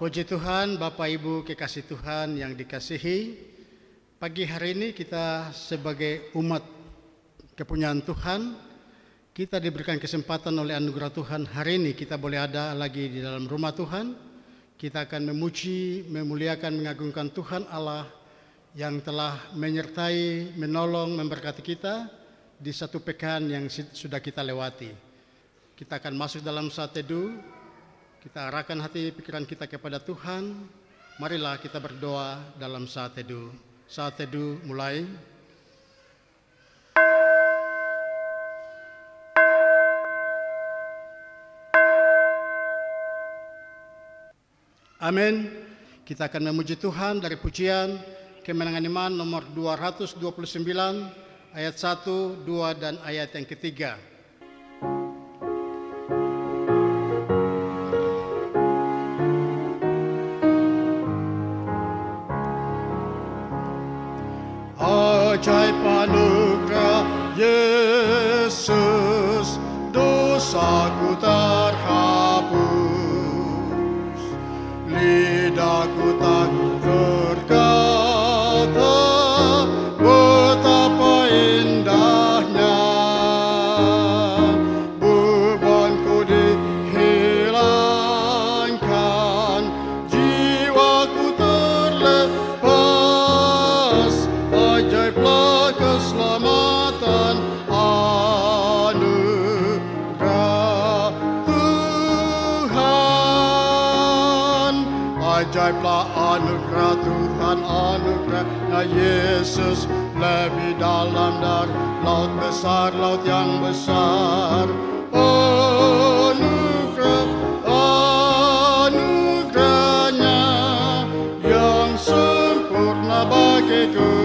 Puji Tuhan, Bapak Ibu kekasih Tuhan yang dikasihi. Pagi hari ini kita sebagai umat kepunyaan Tuhan, kita diberikan kesempatan oleh anugerah Tuhan. Hari ini kita boleh ada lagi di dalam rumah Tuhan. Kita akan memuji, memuliakan, mengagungkan Tuhan Allah yang telah menyertai, menolong, memberkati kita di satu pekan yang sudah kita lewati. Kita akan masuk dalam saat teduh. Kita arahkan hati pikiran kita kepada Tuhan. Marilah kita berdoa dalam saat teduh. Saat teduh mulai. Amin. Kita akan memuji Tuhan dari pujian Kemenangan Iman nomor 229 ayat 1, 2 dan ayat yang ketiga. Ajaib anugerah Yesus, dosaku terhapus, lidahku tak berkata betapa indahnya, bebanku dihilangkan, jiwaku terlepas. Ajaiblah keselamatan anugerah Tuhan. Ajaiblah anugerah Tuhan, anugerahnya Yesus lebih dalam dari laut besar, laut yang besar. Anugerahnya yang sempurna bagiku,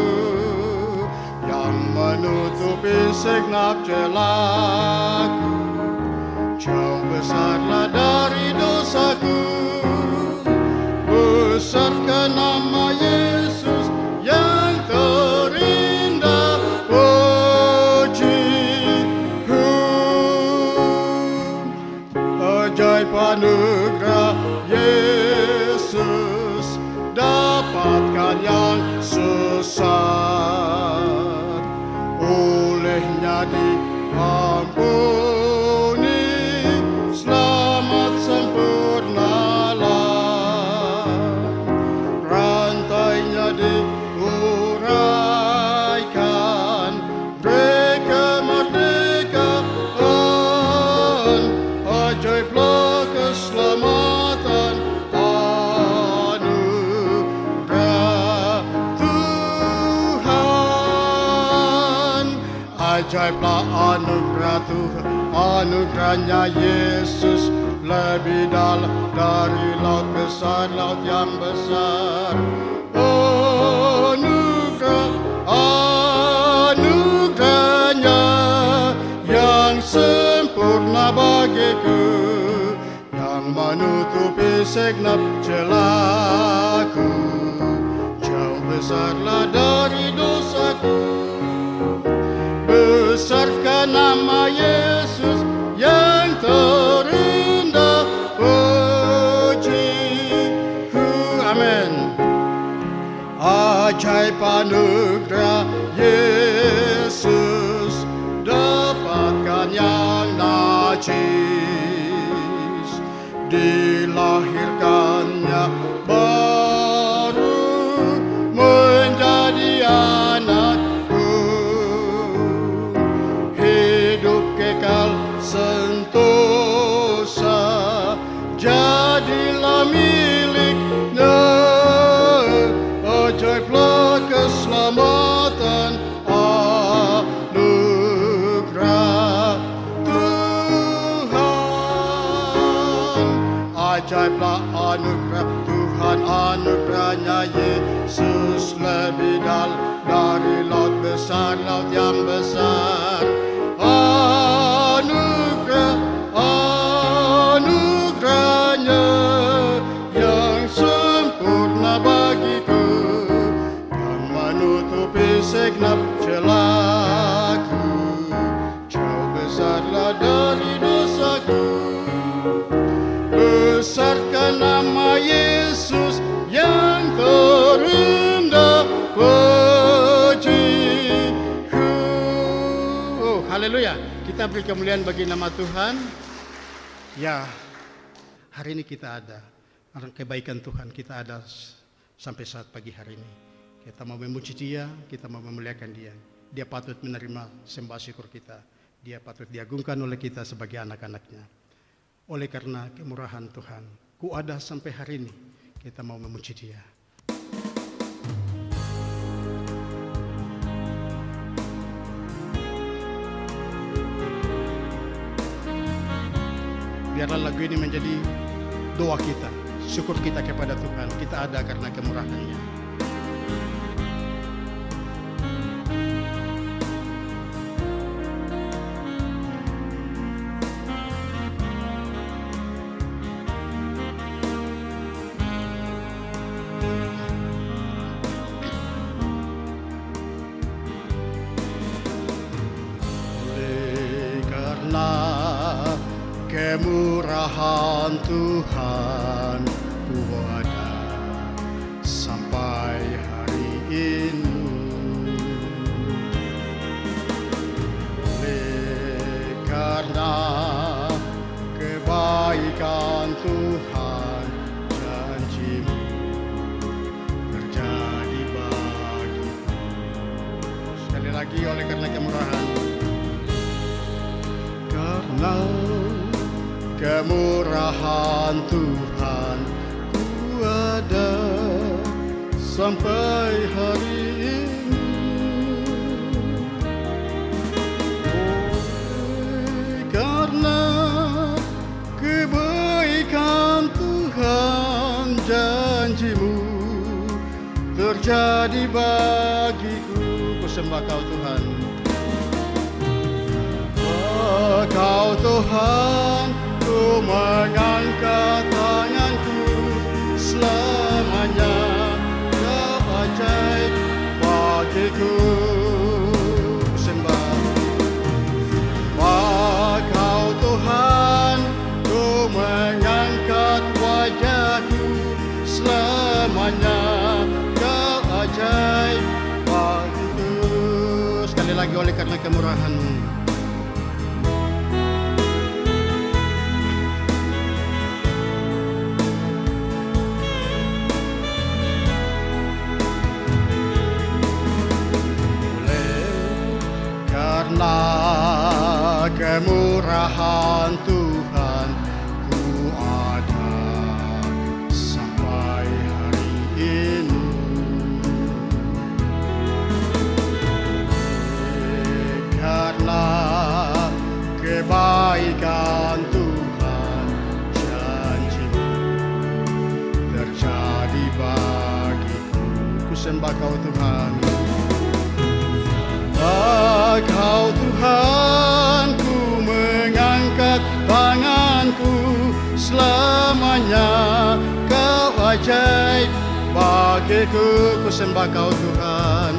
menutupi segenap celaku. Jauh besarlah dari dosaku, besarkan nama Yesus yang terindah. Puji ajaib anugerah Yesus, dapatkan yang sesat, olehnya diampuni, selamat sempurnalah, rantainya diuraikan, mereka merdekakan. Ajaiblah keselamatan anugerah Tuhan. Ajaiblah anugerah Tuhan, anugerahnya Yesus lebih dalam dari laut besar, laut yang besar. Anugerahnya yang sempurna bagiku, yang menutupi segenap celaku. Jauh besarlah dari dosaku, besarkan nama Yesus yang terindah. Puji amin. Ajaib anugerah Yesus, dapatkan yang najis, dilahirkannya baru menjadi anakku, hidup kekal sentosa, jadilah miliknya. Ajaiblah keselamatan anugerah Tuhan. Ajaiblah anugerah Tuhan, anugerahnya Yesus lebih dalam dari laut besar, laut yang besar. Anugerahnya yang sempurna bagiku, yang menutupi segenap celaku. Jauh besarlah dari dosaku, besarkan nama Yesus Haleluya. Kita beri kemuliaan bagi nama Tuhan. Ya, hari ini kita ada. Kebaikan Tuhan kita ada sampai saat pagi hari ini. Kita mau memuji Dia, kita mau memuliakan Dia. Dia patut menerima sembah syukur kita. Dia patut diagungkan oleh kita sebagai anak-anaknya. Oleh karena kemurahan Tuhan, ku ada sampai hari ini. Kita mau memuji Dia. Biarlah lagu ini menjadi doa kita, syukur kita kepada Tuhan. Kita ada karena kemurahan-Nya. Kemurahan Tuhan ku ada sampai hari ini. Oleh karena kebaikan Tuhan, janji-Mu terjadi bagiku. Sekali lagi, oleh karena kemurahan. Karena kemurahan Tuhan ku ada sampai hari ini. Karena kebaikan Tuhan, janji-Mu terjadi bagiku. Ku sembah Kau Tuhan. Kau Tuhan, ku mengangkat tanganku selamanya. Kau ajaib bagiku. Sembah. Kau Tuhan, ku mengangkat wajahku selamanya. Kau ajaib bagiku. Sekali lagi, oleh karena kemurahan-Mu. Karena kemurahan Tuhan ku ada sampai hari ini. Karena kebaikan Tuhan, janji-Mu terjadi bagiku. Ku sembah Kau Tuhan. Kau Tuhan, ku mengangkat tanganku selamanya. Kau ajaib bagiku. Ku sembah Kau Tuhan.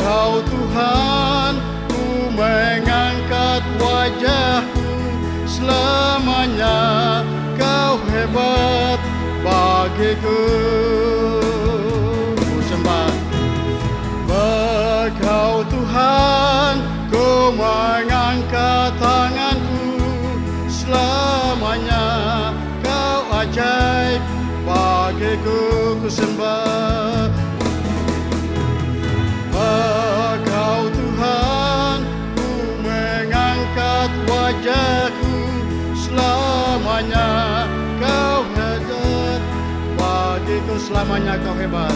Kau Tuhan, ku mengangkat wajahku selamanya. Kau hebat bagiku. Ku sembah Kau Tuhan, ku mengangkat tanganku selamanya. Kau ajaib bagiku. Ku sembah Kau Tuhan, ku mengangkat wajahku selamanya. Kau hebat bagiku. Selamanya Kau hebat.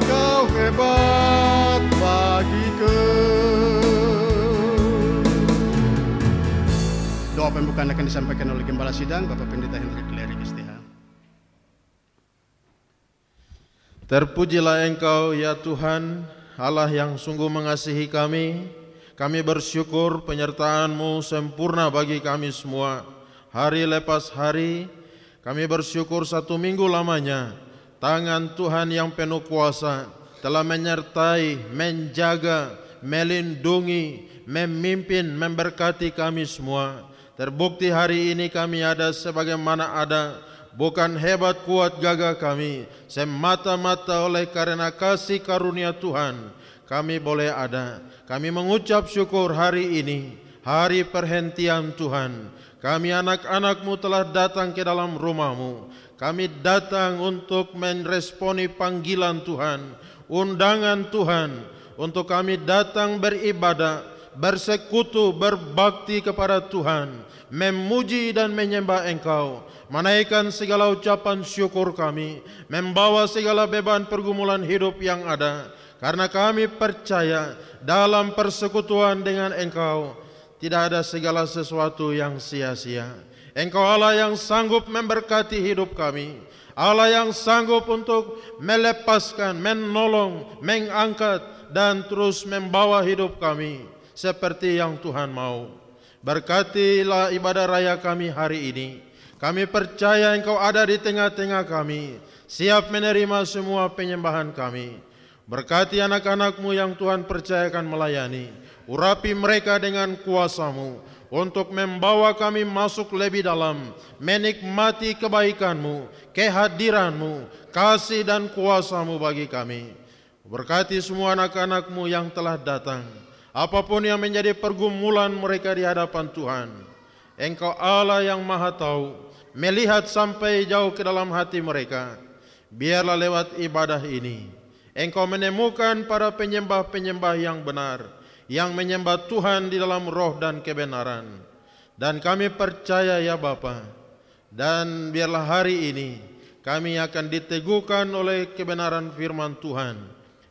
Kau hebat bagiku. Doa pembukaan akan disampaikan oleh Gembala Sidang, Bapak Pendeta Hendrik Lerik STH. Terpujilah Engkau ya Tuhan, Allah yang sungguh mengasihi kami. Kami bersyukur penyertaan-Mu sempurna bagi kami semua. Hari lepas hari, kami bersyukur 1 minggu lamanya tangan Tuhan yang penuh kuasa telah menyertai, menjaga, melindungi, memimpin, memberkati kami semua. Terbukti hari ini kami ada sebagaimana ada bukan hebat kuat gagah kami, semata-mata oleh karena kasih karunia Tuhan, kami boleh ada. Kami mengucap syukur hari ini, hari perhentian Tuhan. Kami anak-anak-Mu telah datang ke dalam rumah-Mu. Kami datang untuk meresponi panggilan Tuhan, undangan Tuhan, untuk kami datang beribadah, bersekutu, berbakti kepada Tuhan, memuji dan menyembah Engkau, menaikkan segala ucapan syukur kami, membawa segala beban pergumulan hidup yang ada, karena kami percaya dalam persekutuan dengan Engkau tidak ada segala sesuatu yang sia-sia. Engkau Allah yang sanggup memberkati hidup kami, Allah yang sanggup untuk melepaskan, menolong, mengangkat, dan terus membawa hidup kami seperti yang Tuhan mau. Berkatilah ibadah raya kami hari ini. Kami percaya Engkau ada di tengah-tengah kami, siap menerima semua penyembahan kami. Berkati anak-anak-Mu yang Tuhan percayakan melayani. Urapi mereka dengan kuasa-Mu untuk membawa kami masuk lebih dalam, menikmati kebaikan-Mu, kehadiran-Mu, kasih dan kuasa-Mu bagi kami. Berkati semua anak-anak-Mu yang telah datang, apapun yang menjadi pergumulan mereka di hadapan Tuhan. Engkau Allah yang Maha Tahu, melihat sampai jauh ke dalam hati mereka. Biarlah lewat ibadah ini Engkau menemukan para penyembah-penyembah yang benar, yang menyembah Tuhan di dalam roh dan kebenaran. Dan kami percaya ya Bapa, dan biarlah hari ini kami akan diteguhkan oleh kebenaran firman Tuhan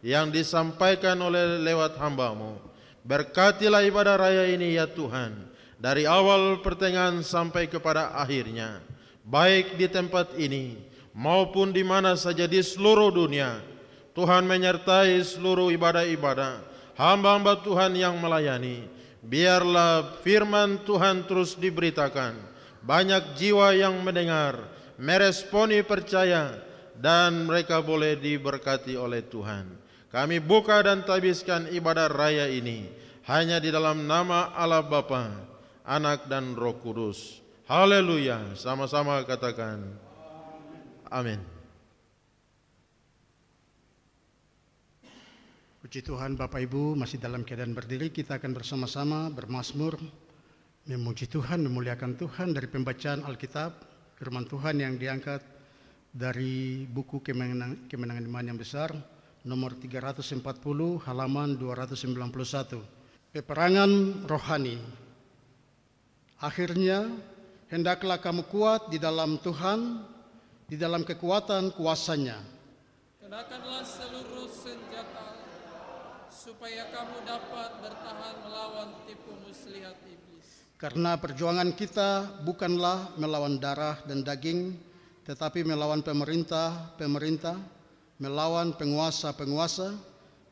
yang disampaikan oleh lewat hamba-Mu. Berkatilah ibadah raya ini ya Tuhan, dari awal pertengahan sampai kepada akhirnya, baik di tempat ini maupun di mana saja di seluruh dunia. Tuhan menyertai seluruh ibadah-ibadah hamba-hamba Tuhan yang melayani. Biarlah firman Tuhan terus diberitakan, banyak jiwa yang mendengar, meresponi, percaya, dan mereka boleh diberkati oleh Tuhan. Kami buka dan tabiskan ibadah raya ini hanya di dalam nama Allah Bapa, Anak dan Roh Kudus. Haleluya. Sama-sama katakan amin. Puji Tuhan, Bapak Ibu masih dalam keadaan berdiri, kita akan bersama-sama bermazmur, memuji Tuhan, memuliakan Tuhan dari pembacaan Alkitab, firman Tuhan yang diangkat dari buku Kemenangan Iman yang Besar, nomor 340, halaman 291. Peperangan rohani. Akhirnya, hendaklah kamu kuat di dalam Tuhan, di dalam kekuatan kuasa-Nya. Kenakanlah seluruh senjata supaya kamu dapat bertahan melawan tipu muslihat iblis. Karena perjuangan kita bukanlah melawan darah dan daging, tetapi melawan pemerintah-pemerintah, melawan penguasa-penguasa,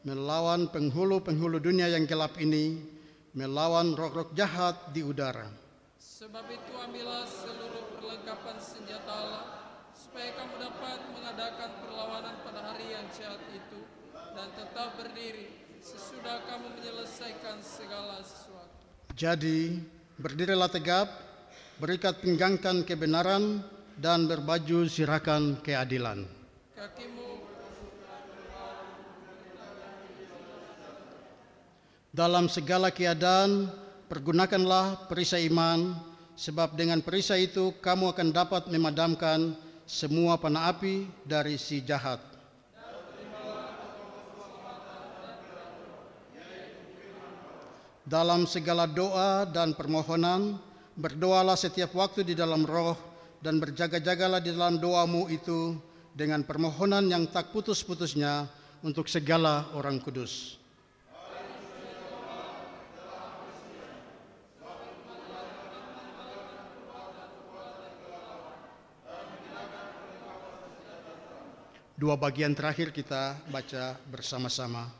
melawan penghulu-penghulu dunia yang gelap ini, melawan roh-roh jahat di udara. Sebab itu ambillah seluruh perlengkapan senjata Allah, supaya kamu dapat mengadakan perlawanan pada hari yang jahat itu, dan tetap berdiri sesudah kamu menyelesaikan segala sesuatu. Jadi, berdirilah tegap, berikat pinggangkan kebenaran, dan berbaju sirahkan keadilan. Kakimu dalam segala keadaan, pergunakanlah perisai iman, sebab dengan perisai itu kamu akan dapat memadamkan semua panah api dari si jahat. Dalam segala doa dan permohonan, berdoalah setiap waktu di dalam roh, dan berjaga-jagalah di dalam doamu itu dengan permohonan yang tak putus-putusnya untuk segala orang kudus. Dua bagian terakhir kita baca bersama-sama.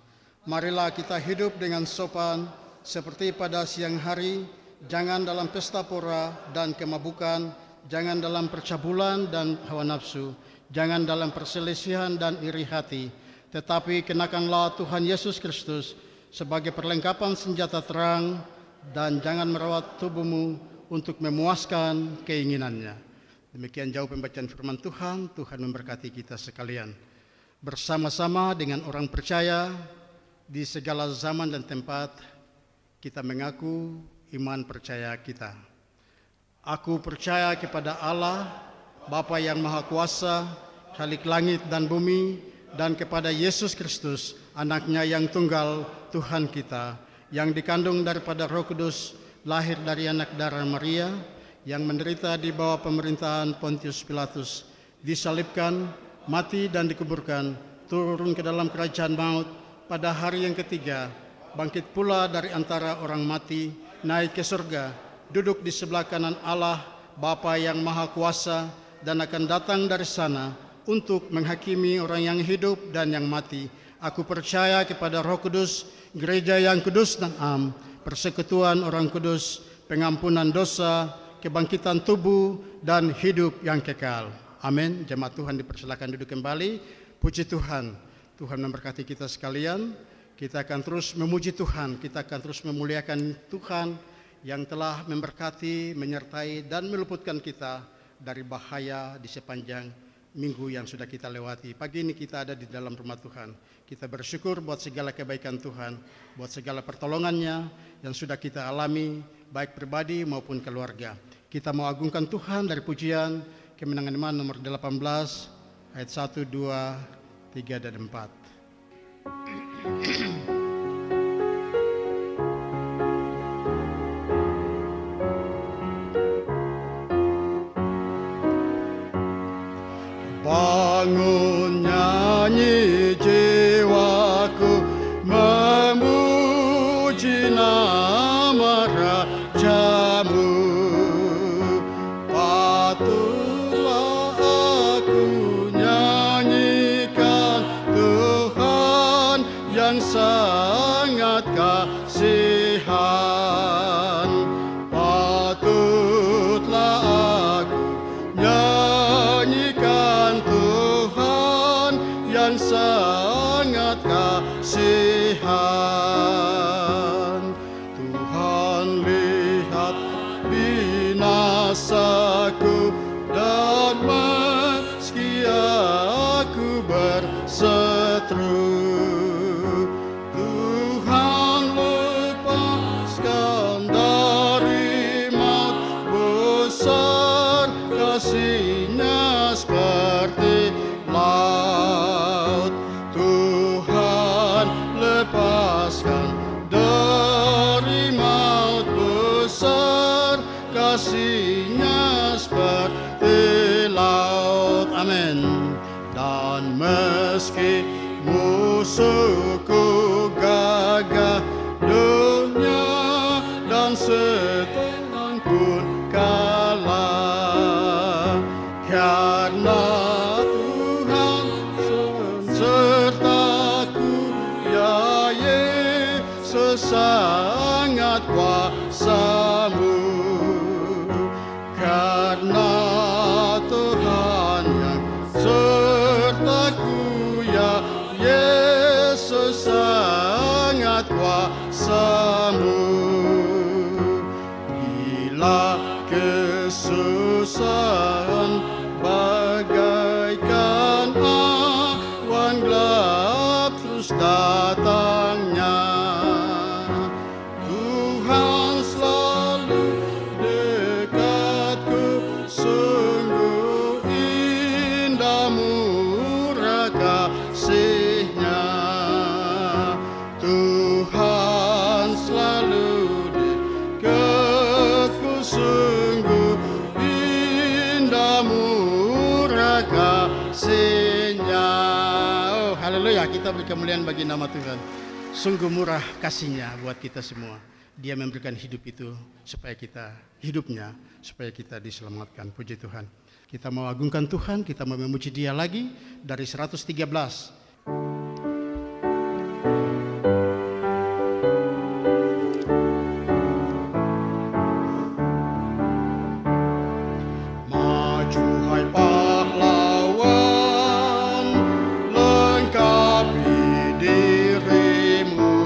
Marilah kita hidup dengan sopan, seperti pada siang hari, jangan dalam pesta pora dan kemabukan, jangan dalam percabulan dan hawa nafsu, jangan dalam perselisihan dan iri hati, tetapi kenakanlah Tuhan Yesus Kristus sebagai perlengkapan senjata terang, dan jangan merawat tubuhmu untuk memuaskan keinginannya. Demikian jauh pembacaan firman Tuhan. Tuhan memberkati kita sekalian. Bersama-sama dengan orang percaya di segala zaman dan tempat, kita mengaku iman percaya kita. Aku percaya kepada Allah, Bapa yang Maha Kuasa, Khalik langit dan bumi, dan kepada Yesus Kristus, anaknya yang tunggal, Tuhan kita, yang dikandung daripada Roh Kudus, lahir dari anak darah Maria, yang menderita di bawah pemerintahan Pontius Pilatus, disalibkan, mati dan dikuburkan, turun ke dalam kerajaan maut, pada hari yang ketiga, bangkit pula dari antara orang mati, naik ke surga, duduk di sebelah kanan Allah, Bapa yang Maha Kuasa, dan akan datang dari sana untuk menghakimi orang yang hidup dan yang mati. Aku percaya kepada Roh Kudus, gereja yang kudus dan am, persekutuan orang kudus, pengampunan dosa, kebangkitan tubuh, dan hidup yang kekal. Amin. Jemaat Tuhan dipersilakan duduk kembali. Puji Tuhan. Tuhan memberkati kita sekalian. Kita akan terus memuji Tuhan, kita akan terus memuliakan Tuhan yang telah memberkati, menyertai, dan meluputkan kita dari bahaya di sepanjang minggu yang sudah kita lewati. Pagi ini kita ada di dalam rumah Tuhan. Kita bersyukur buat segala kebaikan Tuhan, buat segala pertolongannya yang sudah kita alami, baik pribadi maupun keluarga. Kita mau agungkan Tuhan dari pujian Kemenangan Iman nomor 18, ayat 1, 2, 3, dan 4. Bangun nyanyi jiwaku, memuji nama Rajamu. Patutlah aku nyanyikan Tuhan yang sangat kasihan. Patutlah aku nyanyikan Tuhan yang sangat kasihan. Tuhan lihat binasaku, dan meski aku berseteru, Tuhan lepaskan dari maut. Besar kasih-Nya seperti laut. Tuhan lepaskan dari maut. Besar kasih-Nya seperti laut. Amin. Dan meski musuhku gagah, dunia dan setan pun kalah, karena Tuhan sertaku, ya Yesus sangat kuasa-Mu. Karena Tuhan yang sertaku, ya Yesus sangat kuasa-Mu. Bila kesusahan bagaikan awan gelap terus datangnya, Tuhan selalu dekatku. Sungguh indah murah kasih-Nya. Tuhan selalu dekatku. Sungguh indah murah kasih-Nya. Oh, haleluya, kita beri kemuliaan bagi nama Tuhan. Sungguh murah kasih-Nya buat kita semua. Dia memberikan hidup itu supaya kita hidupnya, supaya kita diselamatkan. Puji Tuhan. Kita mau agungkan Tuhan, kita mau memuji Dia lagi dari 113. Maju hai pahlawan, lengkapi dirimu.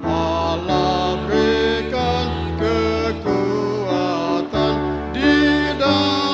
Allah berikan kekuatan di dalam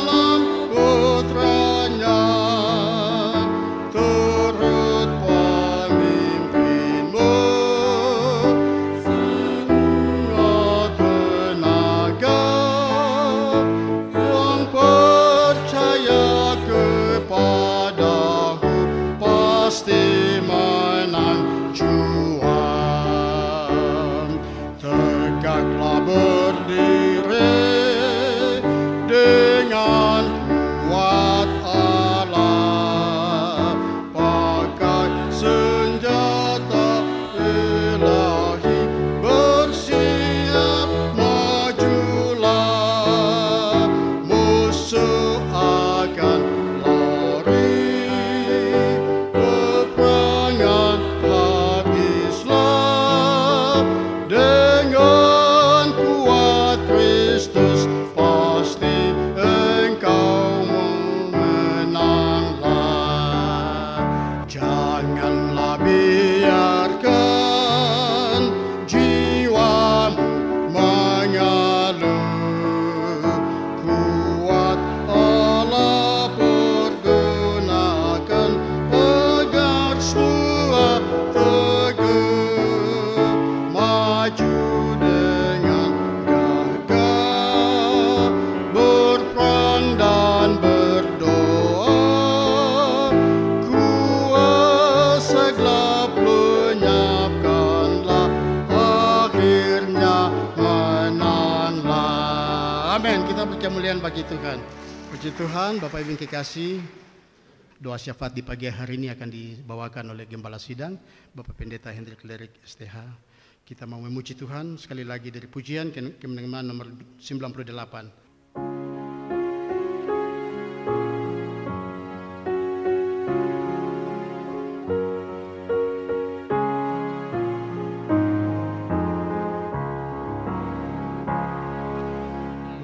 Amin. Kita berkemuliaan bagi Tuhan. Puji Tuhan, Bapak Ibu yang kekasih, doa syafaat di pagi hari ini akan dibawakan oleh Gembala Sidang, Bapak Pendeta Hendrik Lerik STH. Kita mau memuji Tuhan sekali lagi dari pujian kemenangan nomor 98.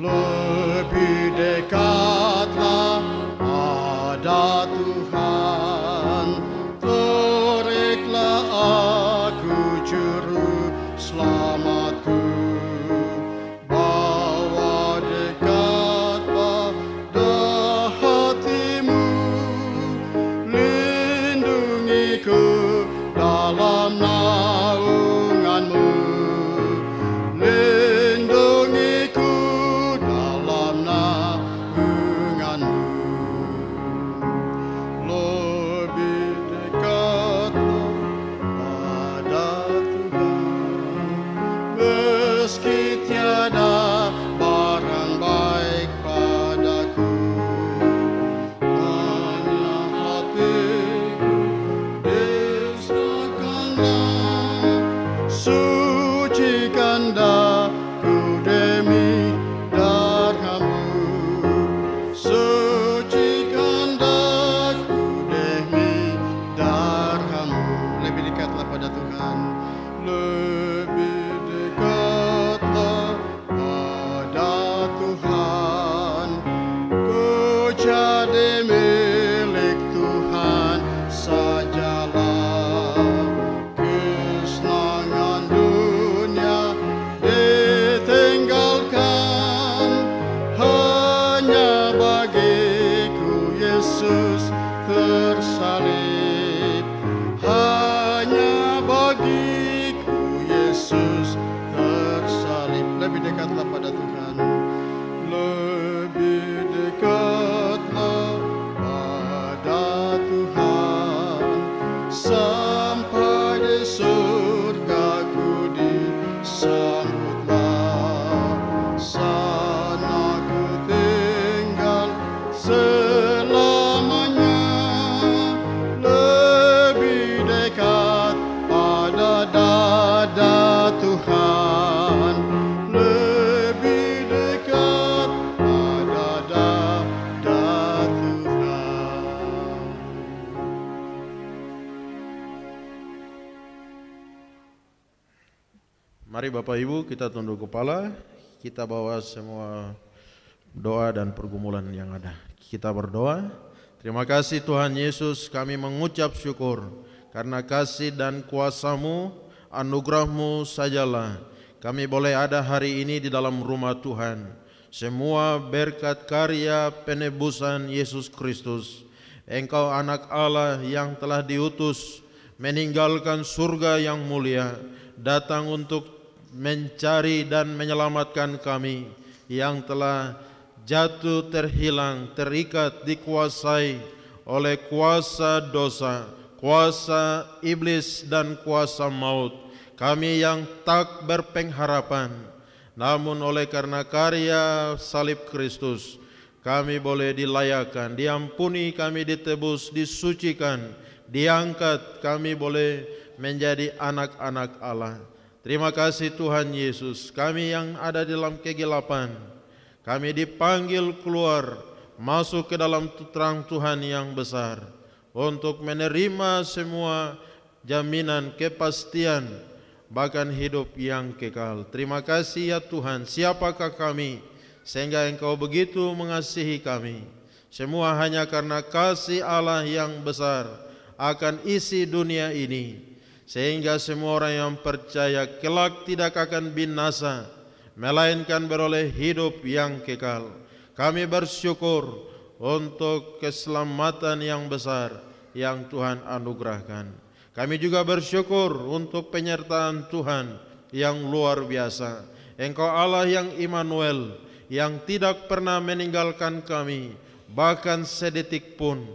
Lebih dekatlah pada Tuhan, tariklah aku juru selamatku, bawa dekat pada hatimu, lindungiku dalam naunganmu, lindungiku dalam naunganmu. Lebih dekatlah pada Tuhan, meski tiada barang baik padaku, hanya hatiku desahkanlah, sucikan daku demi darahmu, sucikan daku demi darahmu. Lebih dekatlah pada Tuhan, lebih dekatlah pada Tuhan, ku jadi milik Tuhan sajalah, kesenangan dunia ditinggalkan, hanya bagiku Yesus tersalib, hanya bagiku Yesus tersalib. Lebih dekatlah pada Tuhan, lebih dekatlah pada Tuhan, sampai di surgaku disambutlah, sana ku tinggal selamanya. Lebih dekat pada dada Tuhan, lebih dekat pada dada Tuhan. Mari Bapak Ibu kita tunduk kepala, kita bawa semua doa dan pergumulan yang ada. Kita berdoa. Terima kasih Tuhan Yesus, kami mengucap syukur karena kasih dan kuasa-Mu, anugerah-Mu sajalah kami boleh ada hari ini di dalam rumah Tuhan. Semua berkat karya penebusan Yesus Kristus. Engkau anak Allah yang telah diutus meninggalkan surga yang mulia, datang untuk mencari dan menyelamatkan kami yang telah jatuh, terhilang, terikat, dikuasai oleh kuasa dosa, kuasa iblis dan kuasa maut. Kami yang tak berpengharapan, namun oleh karena karya salib Kristus, kami boleh dilayakan, diampuni, kami ditebus, disucikan, diangkat, kami boleh menjadi anak-anak Allah. Terima kasih Tuhan Yesus, kami yang ada dalam kegelapan, kami dipanggil keluar, masuk ke dalam terang Tuhan yang besar, untuk menerima semua jaminan kepastian, bahkan hidup yang kekal. Terima kasih ya Tuhan, siapakah kami, sehingga Engkau begitu mengasihi kami. Semua hanya karena kasih Allah yang besar akan isi dunia ini, sehingga semua orang yang percaya kelak tidak akan binasa, melainkan beroleh hidup yang kekal. Kami bersyukur untuk keselamatan yang besar yang Tuhan anugerahkan. Kami juga bersyukur untuk penyertaan Tuhan yang luar biasa. Engkau Allah yang Immanuel, yang tidak pernah meninggalkan kami, bahkan sedetik pun,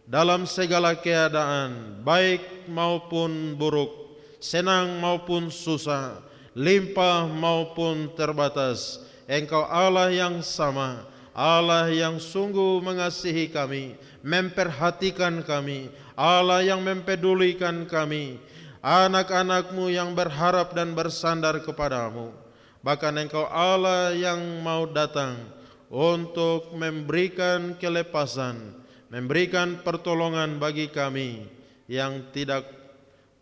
dalam segala keadaan, baik maupun buruk, senang maupun susah, limpah maupun terbatas. Engkau Allah yang sama, Allah yang sungguh mengasihi kami, memperhatikan kami, Allah yang mempedulikan kami, anak-anak-Mu yang berharap dan bersandar kepadamu. Bahkan Engkau Allah yang mau datang untuk memberikan kelepasan, memberikan pertolongan bagi kami yang tidak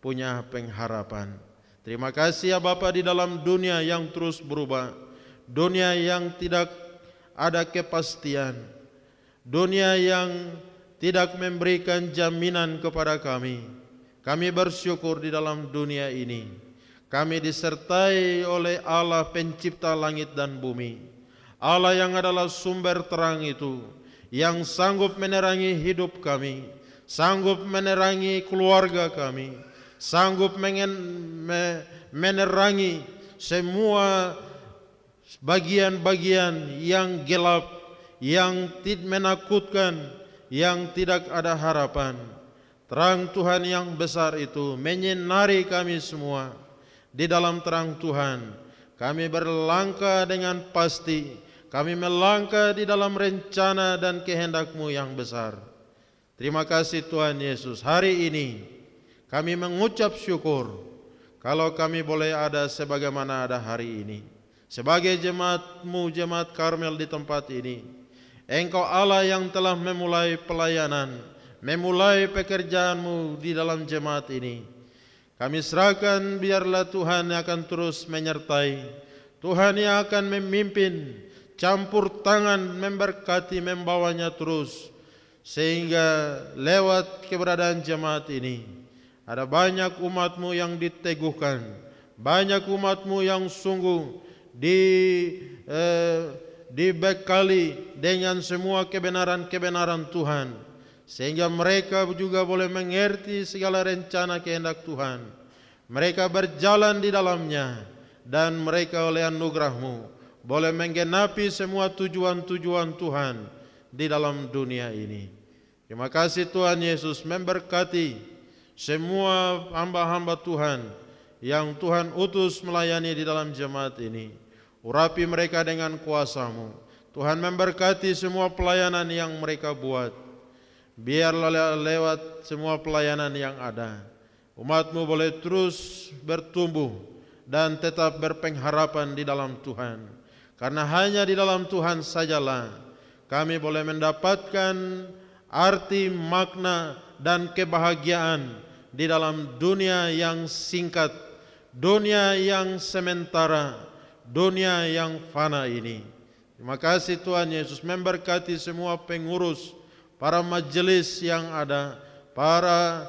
punya pengharapan. Terima kasih ya Bapa, di dalam dunia yang terus berubah, dunia yang tidak ada kepastian, dunia yang tidak memberikan jaminan kepada kami. Kami bersyukur di dalam dunia ini kami disertai oleh Allah pencipta langit dan bumi, Allah yang adalah sumber terang itu, yang sanggup menerangi hidup kami, sanggup menerangi keluarga kami, sanggup menerangi semua bagian-bagian yang gelap, yang menakutkan, yang tidak ada harapan. Terang Tuhan yang besar itu menyinari kami semua. Di dalam terang Tuhan kami berlangkah dengan pasti, kami melangkah di dalam rencana dan kehendak-Mu yang besar. Terima kasih Tuhan Yesus. Hari ini kami mengucap syukur kalau kami boleh ada sebagaimana ada hari ini. Sebagai jemaat-Mu, jemaat Karmel di tempat ini, Engkau Allah yang telah memulai pelayanan, memulai pekerjaan-Mu di dalam jemaat ini. Kami serahkan, biarlah Tuhan yang akan terus menyertai, Tuhan yang akan memimpin, campur tangan, memberkati, membawanya terus, sehingga lewat keberadaan jemaat ini ada banyak umat-Mu yang diteguhkan, banyak umat-Mu yang sungguh dibekali dengan semua kebenaran-kebenaran Tuhan, sehingga mereka juga boleh mengerti segala rencana kehendak Tuhan. Mereka berjalan di dalamnya, dan mereka oleh anugerah-Mu boleh menggenapi semua tujuan-tujuan Tuhan di dalam dunia ini. Terima kasih Tuhan Yesus, memberkati semua hamba-hamba Tuhan yang Tuhan utus melayani di dalam jemaat ini. Urapi mereka dengan kuasa-Mu. Tuhan memberkati semua pelayanan yang mereka buat. Biarlah lewat semua pelayanan yang ada, umat-Mu boleh terus bertumbuh dan tetap berpengharapan di dalam Tuhan. Karena hanya di dalam Tuhan sajalah kami boleh mendapatkan arti, makna, dan kebahagiaan di dalam dunia yang singkat, dunia yang sementara, dunia yang fana ini. Terima kasih Tuhan Yesus, memberkati semua pengurus, para majelis yang ada, para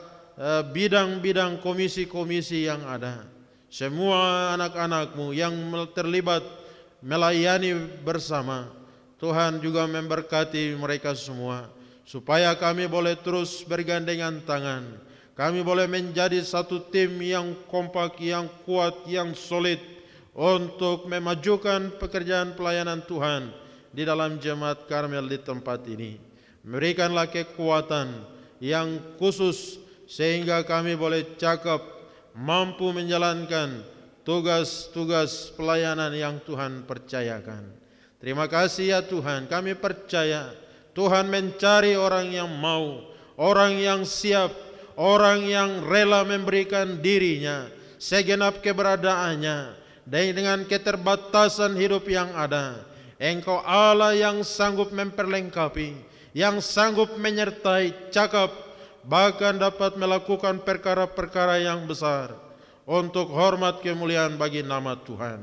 bidang-bidang komisi-komisi yang ada, semua anak-anak-Mu yang terlibat melayani bersama. Tuhan juga memberkati mereka semua, supaya kami boleh terus bergandengan tangan, kami boleh menjadi satu tim yang kompak, yang kuat, yang solid untuk memajukan pekerjaan pelayanan Tuhan di dalam jemaat Karmel di tempat ini. Berikanlah kekuatan yang khusus sehingga kami boleh cakap, mampu menjalankan tugas-tugas pelayanan yang Tuhan percayakan. Terima kasih ya Tuhan, kami percaya Tuhan mencari orang yang mau, orang yang siap, orang yang rela memberikan dirinya, segenap keberadaannya, dan dengan keterbatasan hidup yang ada. Engkau Allah yang sanggup memperlengkapi, yang sanggup menyertai, cakap, bahkan dapat melakukan perkara-perkara yang besar untuk hormat kemuliaan bagi nama Tuhan.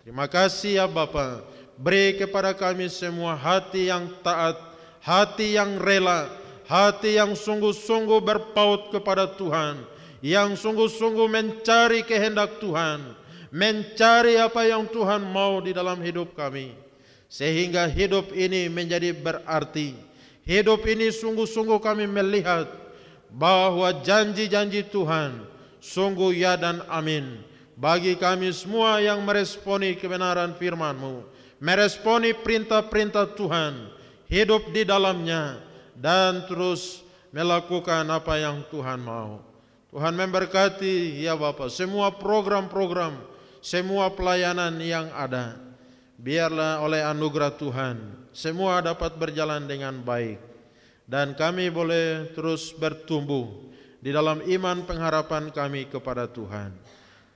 Terima kasih ya Bapa, beri kepada kami semua hati yang taat, hati yang rela, hati yang sungguh-sungguh berpaut kepada Tuhan, yang sungguh-sungguh mencari kehendak Tuhan, mencari apa yang Tuhan mau di dalam hidup kami, sehingga hidup ini menjadi berarti. Hidup ini sungguh-sungguh kami melihat bahwa janji-janji Tuhan sungguh ya dan amin bagi kami semua yang meresponi kebenaran firman-Mu, meresponi perintah-perintah Tuhan, hidup di dalamnya, dan terus melakukan apa yang Tuhan mau. Tuhan memberkati ya Bapa semua program-program, semua pelayanan yang ada. biarlah oleh anugerah Tuhan semua dapat berjalan dengan baik dan kami boleh terus bertumbuh di dalam iman pengharapan kami kepada Tuhan.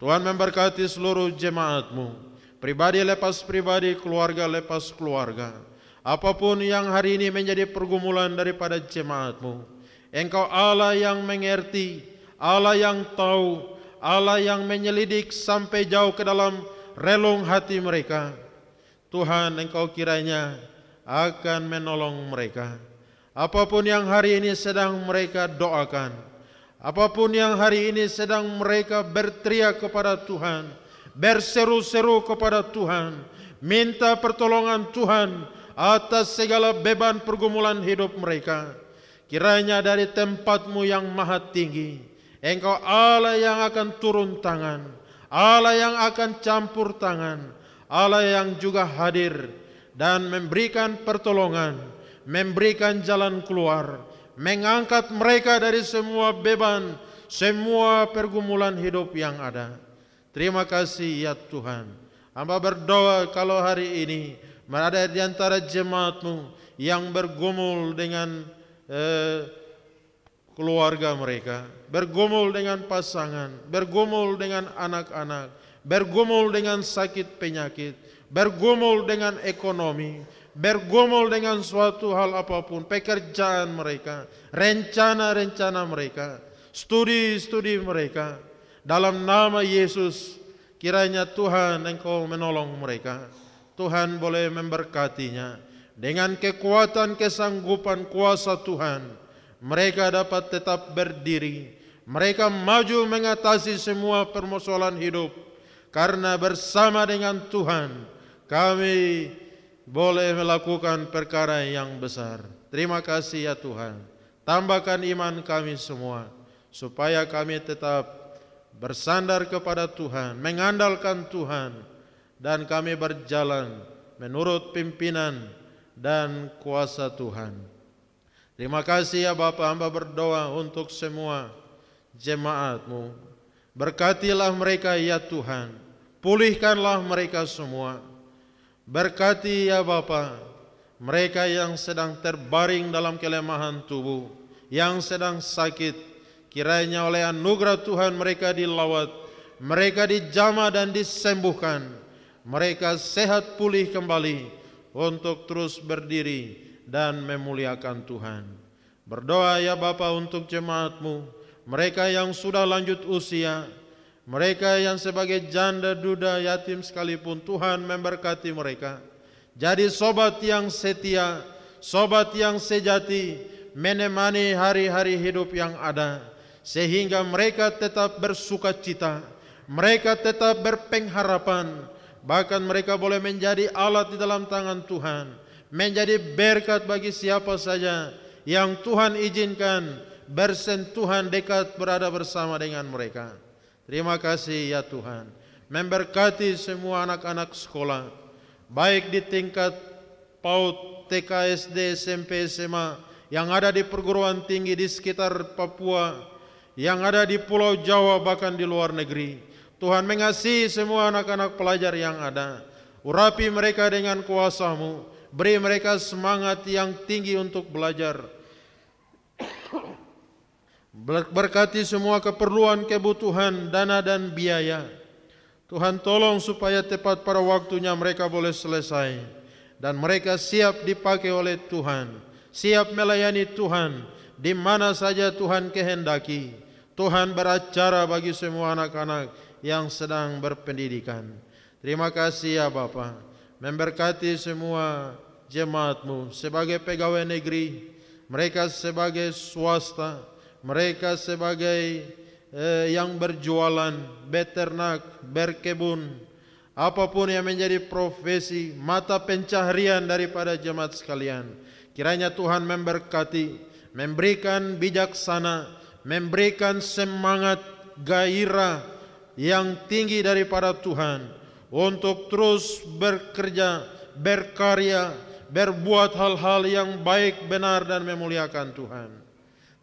Tuhan memberkati seluruh jemaat-Mu, pribadi lepas pribadi, keluarga lepas keluarga. Apapun yang hari ini menjadi pergumulan daripada jemaat-Mu, Engkau Allah yang mengerti, Allah yang tahu, Allah yang menyelidik sampai jauh ke dalam relung hati mereka. Tuhan, Engkau kiranya akan menolong mereka. Apapun yang hari ini sedang mereka doakan, apapun yang hari ini sedang mereka berteriak kepada Tuhan, berseru-seru kepada Tuhan, minta pertolongan Tuhan atas segala beban pergumulan hidup mereka. Kiranya dari tempat-Mu yang maha tinggi, Engkau Allah yang akan turun tangan, Allah yang akan campur tangan, Allah yang juga hadir dan memberikan pertolongan, memberikan jalan keluar, mengangkat mereka dari semua beban, semua pergumulan hidup yang ada. Terima kasih ya Tuhan. Hamba berdoa kalau hari ini ada di antara jemaat-Mu yang bergumul dengan keluarga mereka, bergumul dengan pasangan, bergumul dengan anak-anak, bergumul dengan sakit penyakit, bergumul dengan ekonomi, bergumul dengan suatu hal apapun, pekerjaan mereka, rencana-rencana mereka, studi-studi mereka. Dalam nama Yesus, kiranya Tuhan Engkau menolong mereka. Tuhan boleh memberkatinya dengan kekuatan kesanggupan kuasa Tuhan. Mereka dapat tetap berdiri, mereka maju mengatasi semua permasalahan hidup, karena bersama dengan Tuhan kami boleh melakukan perkara yang besar. Terima kasih ya Tuhan. Tambahkan iman kami semua, supaya kami tetap bersandar kepada Tuhan, mengandalkan Tuhan, dan kami berjalan menurut pimpinan dan kuasa Tuhan. Terima kasih ya Bapa, hamba berdoa untuk semua jemaat-Mu. Berkatilah mereka ya Tuhan, pulihkanlah mereka semua. Berkati ya Bapa, mereka yang sedang terbaring dalam kelemahan tubuh, yang sedang sakit, kiranya oleh anugerah Tuhan mereka dilawat, mereka dijamah dan disembuhkan, mereka sehat pulih kembali untuk terus berdiri dan memuliakan Tuhan. Berdoa ya Bapa untuk jemaat-Mu, mereka yang sudah lanjut usia, mereka yang sebagai janda, duda, yatim sekalipun, Tuhan memberkati mereka. Jadi sobat yang setia, sobat yang sejati, menemani hari-hari hidup yang ada, sehingga mereka tetap bersuka cita, mereka tetap berpengharapan, bahkan mereka boleh menjadi alat di dalam tangan Tuhan, menjadi berkat bagi siapa saja yang Tuhan izinkan bersentuhan dekat berada bersama dengan mereka. Terima kasih ya Tuhan. Memberkati semua anak-anak sekolah, baik di tingkat PAUD, TK, SD, SMP, SMA, yang ada di perguruan tinggi di sekitar Papua, yang ada di Pulau Jawa, bahkan di luar negeri. Tuhan mengasihi semua anak-anak pelajar yang ada. Urapi mereka dengan kuasa-Mu, beri mereka semangat yang tinggi untuk belajar. Berkati semua keperluan, kebutuhan, dana dan biaya. Tuhan tolong supaya tepat pada waktunya mereka boleh selesai, dan mereka siap dipakai oleh Tuhan, siap melayani Tuhan di mana saja Tuhan kehendaki. Tuhan beracara bagi semua anak-anak yang sedang berpendidikan. Terima kasih ya Bapa. Memberkati semua jemaat-Mu sebagai pegawai negeri, mereka sebagai swasta, mereka sebagai yang berjualan, beternak, berkebun, apapun yang menjadi profesi, mata pencaharian daripada jemaat sekalian. Kiranya Tuhan memberkati, memberikan bijaksana, memberikan semangat, gairah yang tinggi daripada Tuhan untuk terus bekerja, berkarya, berbuat hal-hal yang baik, benar dan memuliakan Tuhan.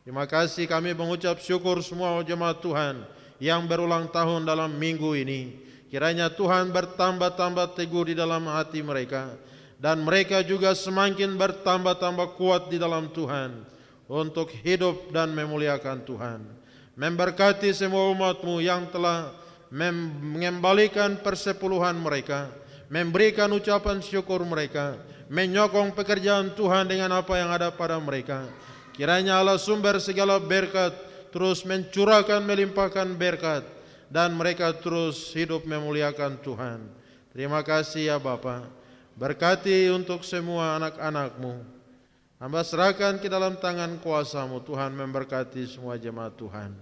Terima kasih, kami mengucap syukur semua jemaat Tuhan yang berulang tahun dalam minggu ini. Kiranya Tuhan bertambah-tambah teguh di dalam hati mereka, dan mereka juga semakin bertambah-tambah kuat di dalam Tuhan untuk hidup dan memuliakan Tuhan. Memberkati semua umat-Mu yang telah mengembalikan persepuluhan mereka, memberikan ucapan syukur mereka, menyokong pekerjaan Tuhan dengan apa yang ada pada mereka. Kiranya Allah sumber segala berkat terus mencurahkan, melimpahkan berkat, dan mereka terus hidup memuliakan Tuhan. Terima kasih ya Bapa. Berkati untuk semua anak-anak-Mu. Hamba serahkan ke dalam tangan kuasa-Mu. Tuhan memberkati semua jemaat Tuhan.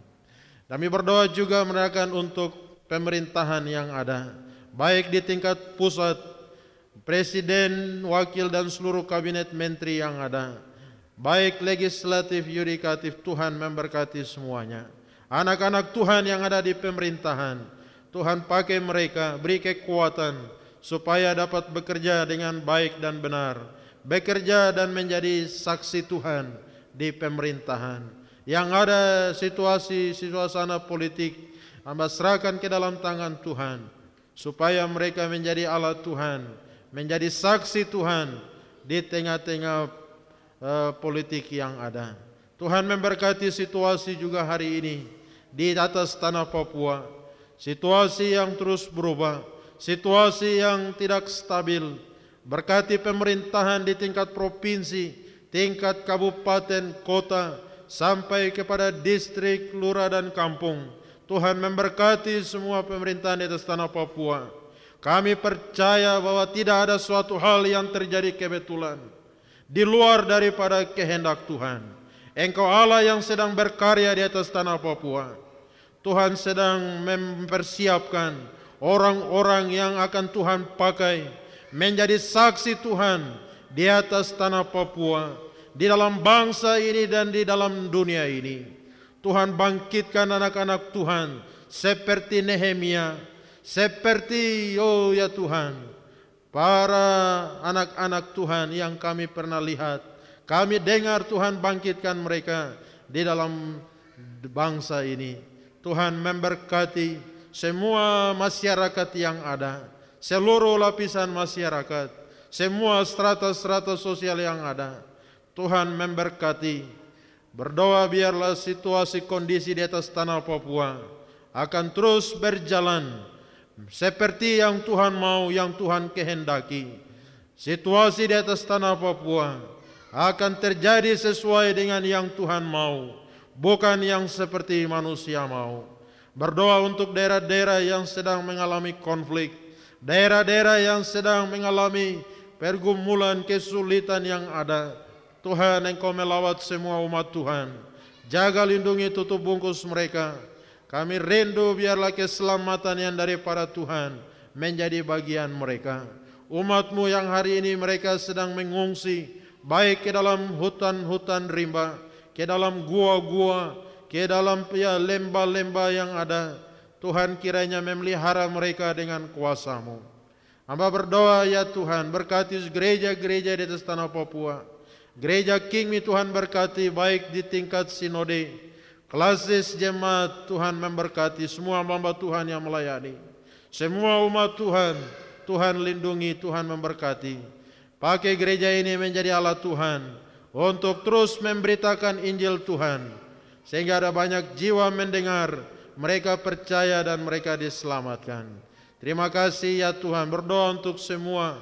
Kami berdoa juga menyerahkan untuk pemerintahan yang ada, baik di tingkat pusat, presiden, wakil, dan seluruh kabinet menteri yang ada, baik legislatif, yudikatif. Tuhan memberkati semuanya. Anak-anak Tuhan yang ada di pemerintahan, Tuhan pakai mereka, beri kekuatan supaya dapat bekerja dengan baik dan benar, bekerja dan menjadi saksi Tuhan di pemerintahan. Yang ada situasi suasana politik, hamba serahkan ke dalam tangan Tuhan, supaya mereka menjadi alat Tuhan, menjadi saksi Tuhan di tengah-tengah politik yang ada. Tuhan memberkati situasi juga hari ini di atas tanah Papua, situasi yang terus berubah, situasi yang tidak stabil. Berkati pemerintahan di tingkat provinsi, tingkat kabupaten, kota, sampai kepada distrik, lurah, dan kampung. Tuhan memberkati semua pemerintahan di atas tanah Papua. Kami percaya bahwa tidak ada suatu hal yang terjadi kebetulan di luar daripada kehendak Tuhan. Engkau Allah yang sedang berkarya di atas tanah Papua. Tuhan sedang mempersiapkan orang-orang yang akan Tuhan pakai menjadi saksi Tuhan di atas tanah Papua, di dalam bangsa ini dan di dalam dunia ini. Tuhan bangkitkan anak-anak Tuhan seperti Nehemia, seperti ya Tuhan, para anak-anak Tuhan yang kami pernah lihat, kami dengar. Tuhan bangkitkan mereka di dalam bangsa ini. Tuhan memberkati semua masyarakat yang ada, seluruh lapisan masyarakat, semua strata-strata sosial yang ada. Tuhan memberkati. Berdoa biarlah situasi kondisi di atas tanah Papua akan terus berjalan seperti yang Tuhan mau, yang Tuhan kehendaki. Situasi di atas tanah Papua akan terjadi sesuai dengan yang Tuhan mau, bukan yang seperti manusia mau. Berdoa untuk daerah-daerah yang sedang mengalami konflik, daerah-daerah yang sedang mengalami pergumulan, kesulitan yang ada. Tuhan, Engkau melawat semua umat Tuhan. Jaga, lindungi, tutup bungkus mereka. Kami rindu biarlah keselamatan yang daripada Tuhan menjadi bagian mereka. Umat-Mu yang hari ini mereka sedang mengungsi, baik ke dalam hutan-hutan rimba, ke dalam gua-gua, ke dalam lembah-lembah yang ada. Tuhan, kiranya memelihara mereka dengan kuasa-Mu. Hamba berdoa ya Tuhan, berkati gereja-gereja di atas tanah Papua. Gereja Kingmi Tuhan berkati, baik di tingkat sinode, klasis jemaat. Tuhan memberkati semua hamba Tuhan yang melayani, semua umat Tuhan. Tuhan lindungi, Tuhan memberkati. Pakai gereja ini menjadi alat Tuhan untuk terus memberitakan Injil Tuhan, sehingga ada banyak jiwa mendengar, mereka percaya dan mereka diselamatkan. Terima kasih ya Tuhan. Berdoa untuk semua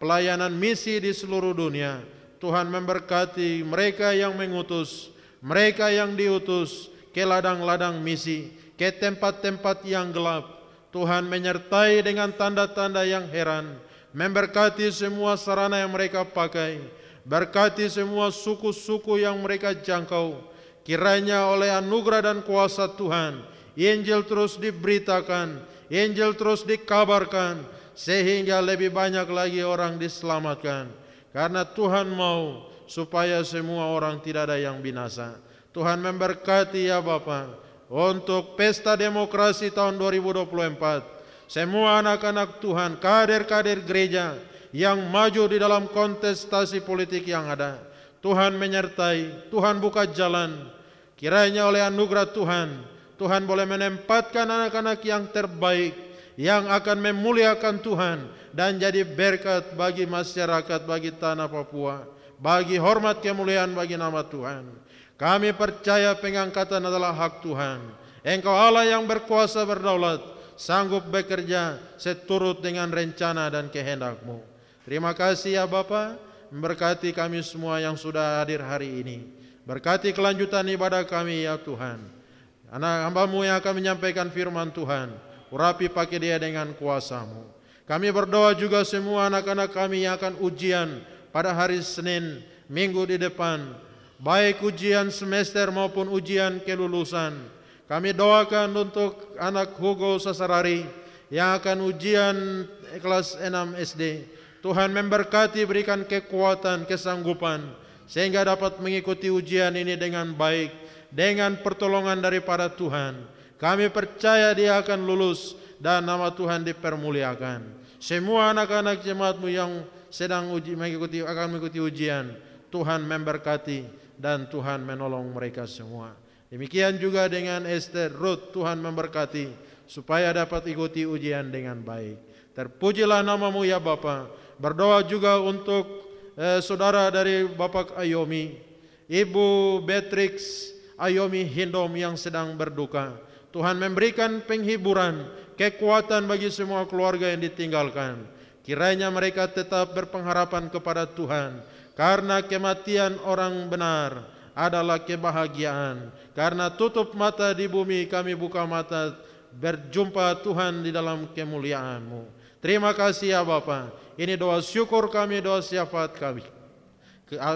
pelayanan misi di seluruh dunia. Tuhan memberkati mereka yang mengutus, mereka yang diutus ke ladang-ladang misi, ke tempat-tempat yang gelap. Tuhan menyertai dengan tanda-tanda yang heran, memberkati semua sarana yang mereka pakai, berkati semua suku-suku yang mereka jangkau. Kiranya oleh anugerah dan kuasa Tuhan, Injil terus diberitakan, Injil terus dikabarkan, sehingga lebih banyak lagi orang diselamatkan. Karena Tuhan mau supaya semua orang tidak ada yang binasa. Tuhan memberkati ya Bapa untuk pesta demokrasi tahun 2024. Semua anak-anak Tuhan, kader-kader gereja yang maju di dalam kontestasi politik yang ada, Tuhan menyertai, Tuhan buka jalan. Kiranya oleh anugerah Tuhan, Tuhan boleh menempatkan anak-anak yang terbaik, yang akan memuliakan Tuhan dan jadi berkat bagi masyarakat, bagi tanah Papua, bagi hormat kemuliaan bagi nama Tuhan. Kami percaya pengangkatan adalah hak Tuhan. Engkau Allah yang berkuasa berdaulat, sanggup bekerja seturut dengan rencana dan kehendak-Mu. Terima kasih ya Bapa, memberkati kami semua yang sudah hadir hari ini. Berkati kelanjutan ibadah kami ya Tuhan. Anak hamba-Mu yang akan menyampaikan firman Tuhan, urapi pakai dia dengan kuasa-Mu. Kami berdoa juga semua anak-anak kami yang akan ujian pada hari Senin, minggu di depan, baik ujian semester maupun ujian kelulusan. Kami doakan untuk anak Hugo Sasarari yang akan ujian kelas 6 SD. Tuhan memberkati, berikan kekuatan, kesanggupan, sehingga dapat mengikuti ujian ini dengan baik, dengan pertolongan daripada Tuhan. Kami percaya dia akan lulus dan nama Tuhan dipermuliakan. Semua anak-anak jemaat-Mu yang sedang akan mengikuti ujian, Tuhan memberkati dan Tuhan menolong mereka semua. Demikian juga dengan Esther, Ruth, Tuhan memberkati supaya dapat ikuti ujian dengan baik. Terpujilah nama-Mu ya Bapa. Berdoa juga untuk saudara dari Bapak Ayomi, Ibu Beatrix Ayomi Hindom yang sedang berduka. Tuhan memberikan penghiburan, kekuatan bagi semua keluarga yang ditinggalkan. Kiranya mereka tetap berpengharapan kepada Tuhan, karena kematian orang benar adalah kebahagiaan. Karena tutup mata di bumi, kami buka mata berjumpa Tuhan di dalam kemuliaan-Mu. Terima kasih ya Bapa. Ini doa syukur kami, doa syafaat kami.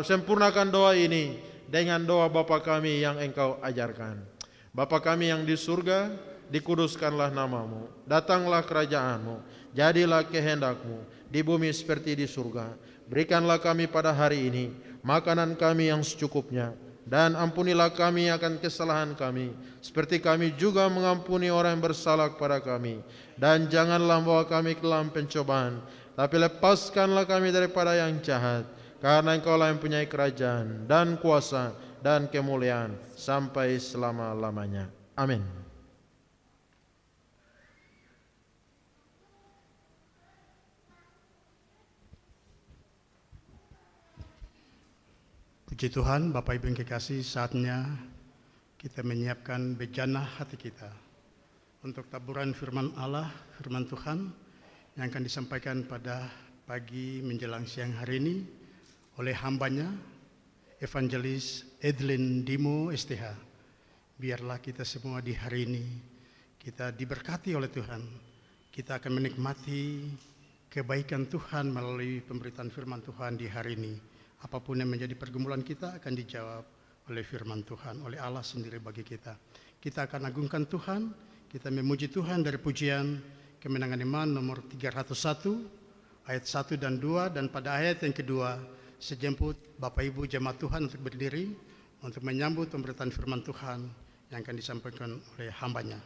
Sempurnakan doa ini dengan doa Bapa kami yang Engkau ajarkan. Bapa kami yang di surga, dikuduskanlah nama-Mu. Datanglah kerajaan-Mu. Jadilah kehendak-Mu di bumi seperti di surga. Berikanlah kami pada hari ini makanan kami yang secukupnya, dan ampunilah kami akan kesalahan kami, seperti kami juga mengampuni orang yang bersalah kepada kami. Dan janganlah membawa kami ke dalam pencobaan, tapi lepaskanlah kami daripada yang jahat, karena Engkau-lah yang mempunyai kerajaan dan kuasa dan kemuliaan sampai selama-lamanya. Amin. Puji Tuhan, Bapak Ibu yang kekasih, saatnya kita menyiapkan bejana hati kita untuk taburan firman Allah, firman Tuhan yang akan disampaikan pada pagi menjelang siang hari ini oleh hambanya, Evangelis Edlin Dimo STH. Biarlah kita semua di hari ini kita diberkati oleh Tuhan. Kita akan menikmati kebaikan Tuhan melalui pemberitaan firman Tuhan di hari ini. Apapun yang menjadi pergumulan kita akan dijawab oleh firman Tuhan, oleh Allah sendiri bagi kita. Kita akan agungkan Tuhan, kita memuji Tuhan dari pujian Kemenangan Iman nomor 301, ayat 1 dan 2, dan pada ayat yang kedua, sejemput Bapak Ibu jemaat Tuhan untuk berdiri, untuk menyambut pemberitaan firman Tuhan yang akan disampaikan oleh hambanya.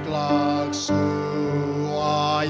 Kelak semua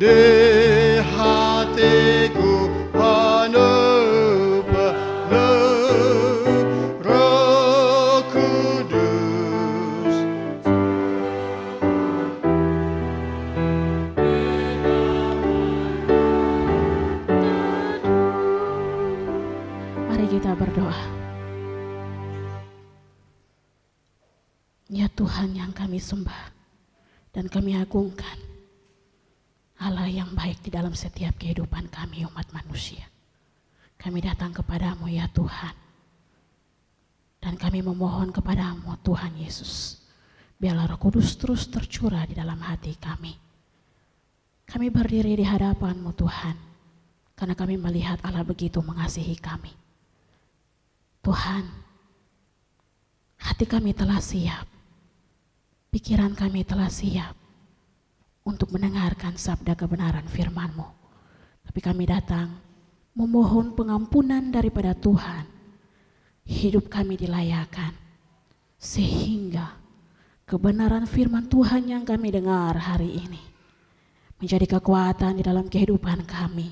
di hatiku penuh Roh Kudus. Mari kita berdoa. Ya Tuhan yang kami sembah dan kami agungkan, Allah yang baik di dalam setiap kehidupan kami umat manusia. Kami datang kepadamu ya Tuhan, dan kami memohon kepadamu Tuhan Yesus, biarlah Roh Kudus terus tercurah di dalam hati kami. Kami berdiri di hadapan-Mu Tuhan, karena kami melihat Allah begitu mengasihi kami. Tuhan, hati kami telah siap, pikiran kami telah siap untuk mendengarkan sabda kebenaran firman-Mu. Tapi kami datang memohon pengampunan daripada Tuhan. Hidup kami dilayakan, sehingga kebenaran firman Tuhan yang kami dengar hari ini menjadi kekuatan di dalam kehidupan kami,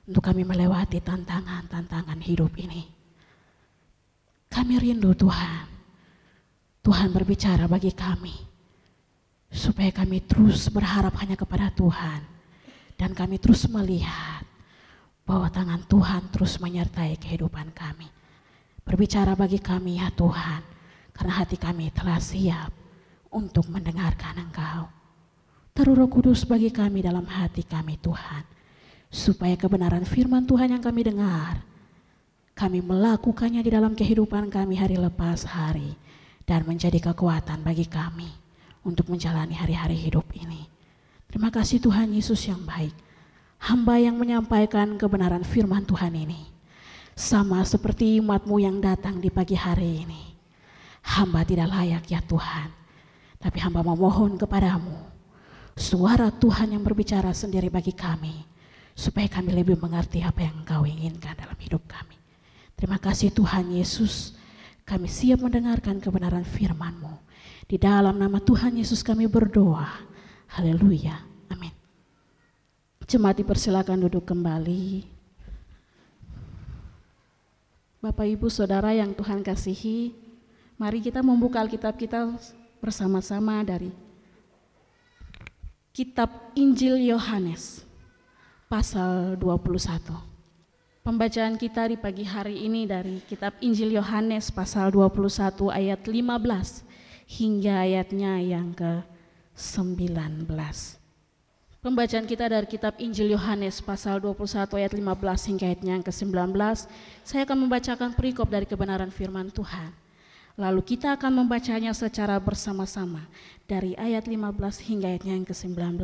untuk kami melewati tantangan-tantangan hidup ini. Kami rindu Tuhan, Tuhan berbicara bagi kami, supaya kami terus berharap hanya kepada Tuhan, dan kami terus melihat bahwa tangan Tuhan terus menyertai kehidupan kami. Berbicara bagi kami ya Tuhan, karena hati kami telah siap untuk mendengarkan Engkau. Taruh Roh Kudus bagi kami dalam hati kami Tuhan, supaya kebenaran firman Tuhan yang kami dengar, kami melakukannya di dalam kehidupan kami hari lepas hari, dan menjadi kekuatan bagi kami untuk menjalani hari-hari hidup ini. Terima kasih Tuhan Yesus yang baik. Hamba yang menyampaikan kebenaran firman Tuhan ini, sama seperti umat-Mu yang datang di pagi hari ini. Hamba tidak layak ya Tuhan, tapi hamba memohon kepadamu, suara Tuhan yang berbicara sendiri bagi kami, supaya kami lebih mengerti apa yang Engkau inginkan dalam hidup kami. Terima kasih Tuhan Yesus, kami siap mendengarkan kebenaran firman-Mu. Di dalam nama Tuhan Yesus kami berdoa. Haleluya. Amin. Jemaat dipersilakan duduk kembali. Bapak Ibu Saudara yang Tuhan kasihi, mari kita membuka Alkitab kita bersama-sama dari Kitab Injil Yohanes pasal 21. Pembacaan kita di pagi hari ini dari Kitab Injil Yohanes pasal 21 ayat 15 hingga ayatnya yang ke-19. Pembacaan kita dari Kitab Injil Yohanes pasal 21 ayat 15 hingga ayatnya yang ke-19. Saya akan membacakan perikop dari kebenaran firman Tuhan. Lalu kita akan membacanya secara bersama-sama dari ayat 15 hingga ayatnya yang ke-19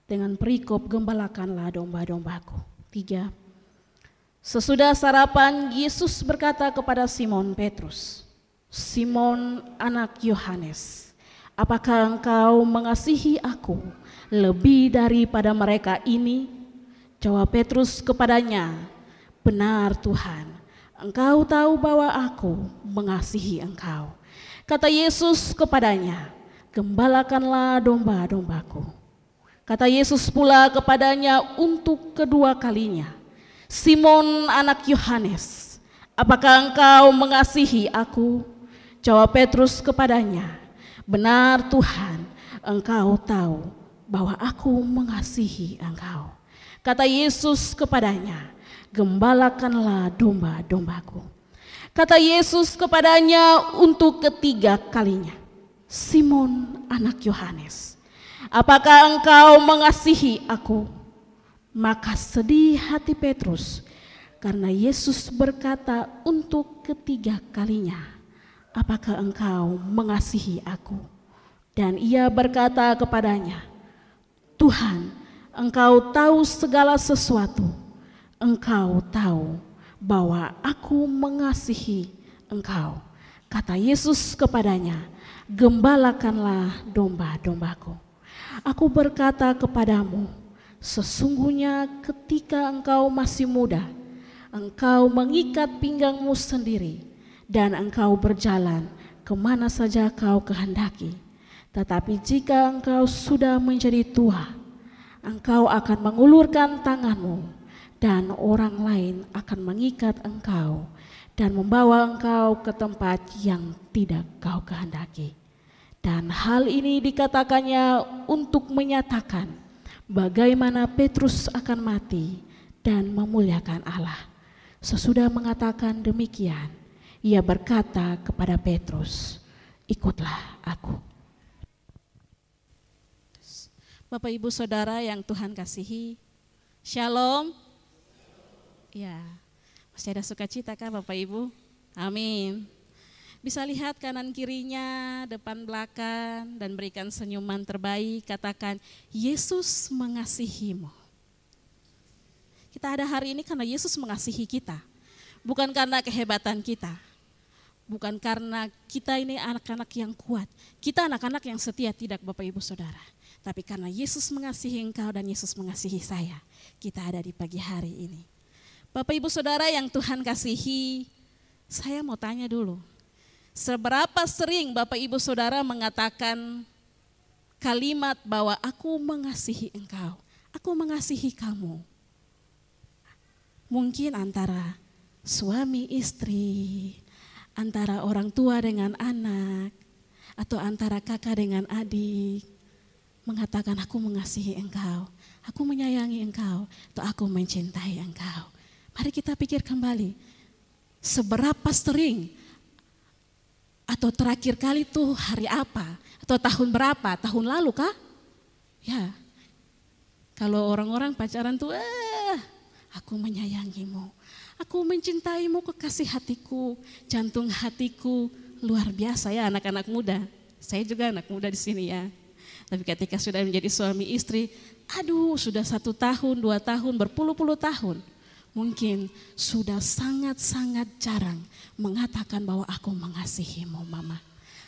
dengan perikop gembalakanlah domba-dombaku. 3. Sesudah sarapan, Yesus berkata kepada Simon Petrus, Simon anak Yohanes, apakah engkau mengasihi aku lebih daripada mereka ini? Jawab Petrus kepadanya, benar Tuhan, engkau tahu bahwa aku mengasihi engkau. Kata Yesus kepadanya, gembalakanlah domba-dombaku. Kata Yesus pula kepadanya untuk kedua kalinya, Simon anak Yohanes, apakah engkau mengasihi aku? Jawab Petrus kepadanya, benar Tuhan, engkau tahu bahwa aku mengasihi engkau. Kata Yesus kepadanya, gembalakanlah domba-dombaku. Kata Yesus kepadanya untuk ketiga kalinya, Simon anak Yohanes, apakah engkau mengasihi aku? Maka sedih hati Petrus karena Yesus berkata untuk ketiga kalinya, apakah engkau mengasihi aku? Dan ia berkata kepadanya, Tuhan, engkau tahu segala sesuatu, engkau tahu bahwa aku mengasihi engkau. Kata Yesus kepadanya, gembalakanlah domba-dombaku. Aku berkata kepadamu, sesungguhnya ketika engkau masih muda, engkau mengikat pinggangmu sendiri dan engkau berjalan kemana saja kau kehendaki. Tetapi jika engkau sudah menjadi tua, engkau akan mengulurkan tanganmu dan orang lain akan mengikat engkau dan membawa engkau ke tempat yang tidak kau kehendaki. Dan hal ini dikatakannya untuk menyatakan bagaimana Petrus akan mati dan memuliakan Allah. Sesudah mengatakan demikian, ia berkata kepada Petrus, "Ikutlah aku." Bapak Ibu Saudara yang Tuhan kasihi, Shalom. Ya, masih ada sukacita kah Bapak Ibu? Amin. Bisa lihat kanan kirinya, depan belakang, dan berikan senyuman terbaik. Katakan, Yesus mengasihimu. Kita ada hari ini karena Yesus mengasihi kita. Bukan karena kehebatan kita. Bukan karena kita ini anak-anak yang kuat. Kita anak-anak yang setia, tidak Bapak Ibu Saudara. Tapi karena Yesus mengasihi engkau dan Yesus mengasihi saya, kita ada di pagi hari ini. Bapak Ibu Saudara yang Tuhan kasihi, saya mau tanya dulu. Seberapa sering Bapak Ibu Saudara mengatakan kalimat bahwa aku mengasihi engkau, aku mengasihi kamu. Mungkin antara suami istri, antara orang tua dengan anak, atau antara kakak dengan adik, mengatakan aku mengasihi engkau, aku menyayangi engkau, atau aku mencintai engkau. Mari kita pikir kembali, seberapa sering atau terakhir kali itu hari apa, atau tahun berapa, tahun lalu kah? Ya, kalau orang-orang pacaran tuh, aku menyayangimu, aku mencintaimu, kekasih hatiku, jantung hatiku, luar biasa ya anak-anak muda. Saya juga anak muda di sini ya. Tapi ketika sudah menjadi suami istri, aduh sudah 1 tahun, 2 tahun, berpuluh-puluh tahun. Mungkin sudah sangat-sangat jarang mengatakan bahwa aku mengasihimu mama.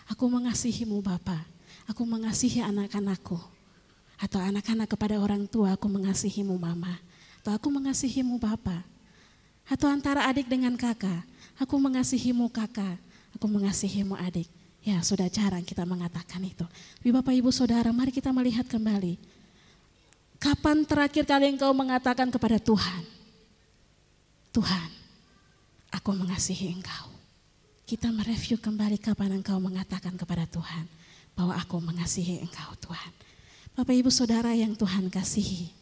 Aku mengasihimu Bapa. Aku mengasihi anak-anakku. Atau anak-anak kepada orang tua, aku mengasihimu mama. Atau aku mengasihimu Bapa. Atau antara adik dengan kakak, aku mengasihimu kakak. Aku mengasihimu adik. Ya sudah jarang kita mengatakan itu. Tapi Bapak Ibu Saudara, mari kita melihat kembali. Kapan terakhir kali engkau mengatakan kepada Tuhan, Tuhan, aku mengasihi engkau. Kita mereview kembali kapan engkau mengatakan kepada Tuhan bahwa aku mengasihi engkau Tuhan. Bapak Ibu Saudara yang Tuhan kasihi,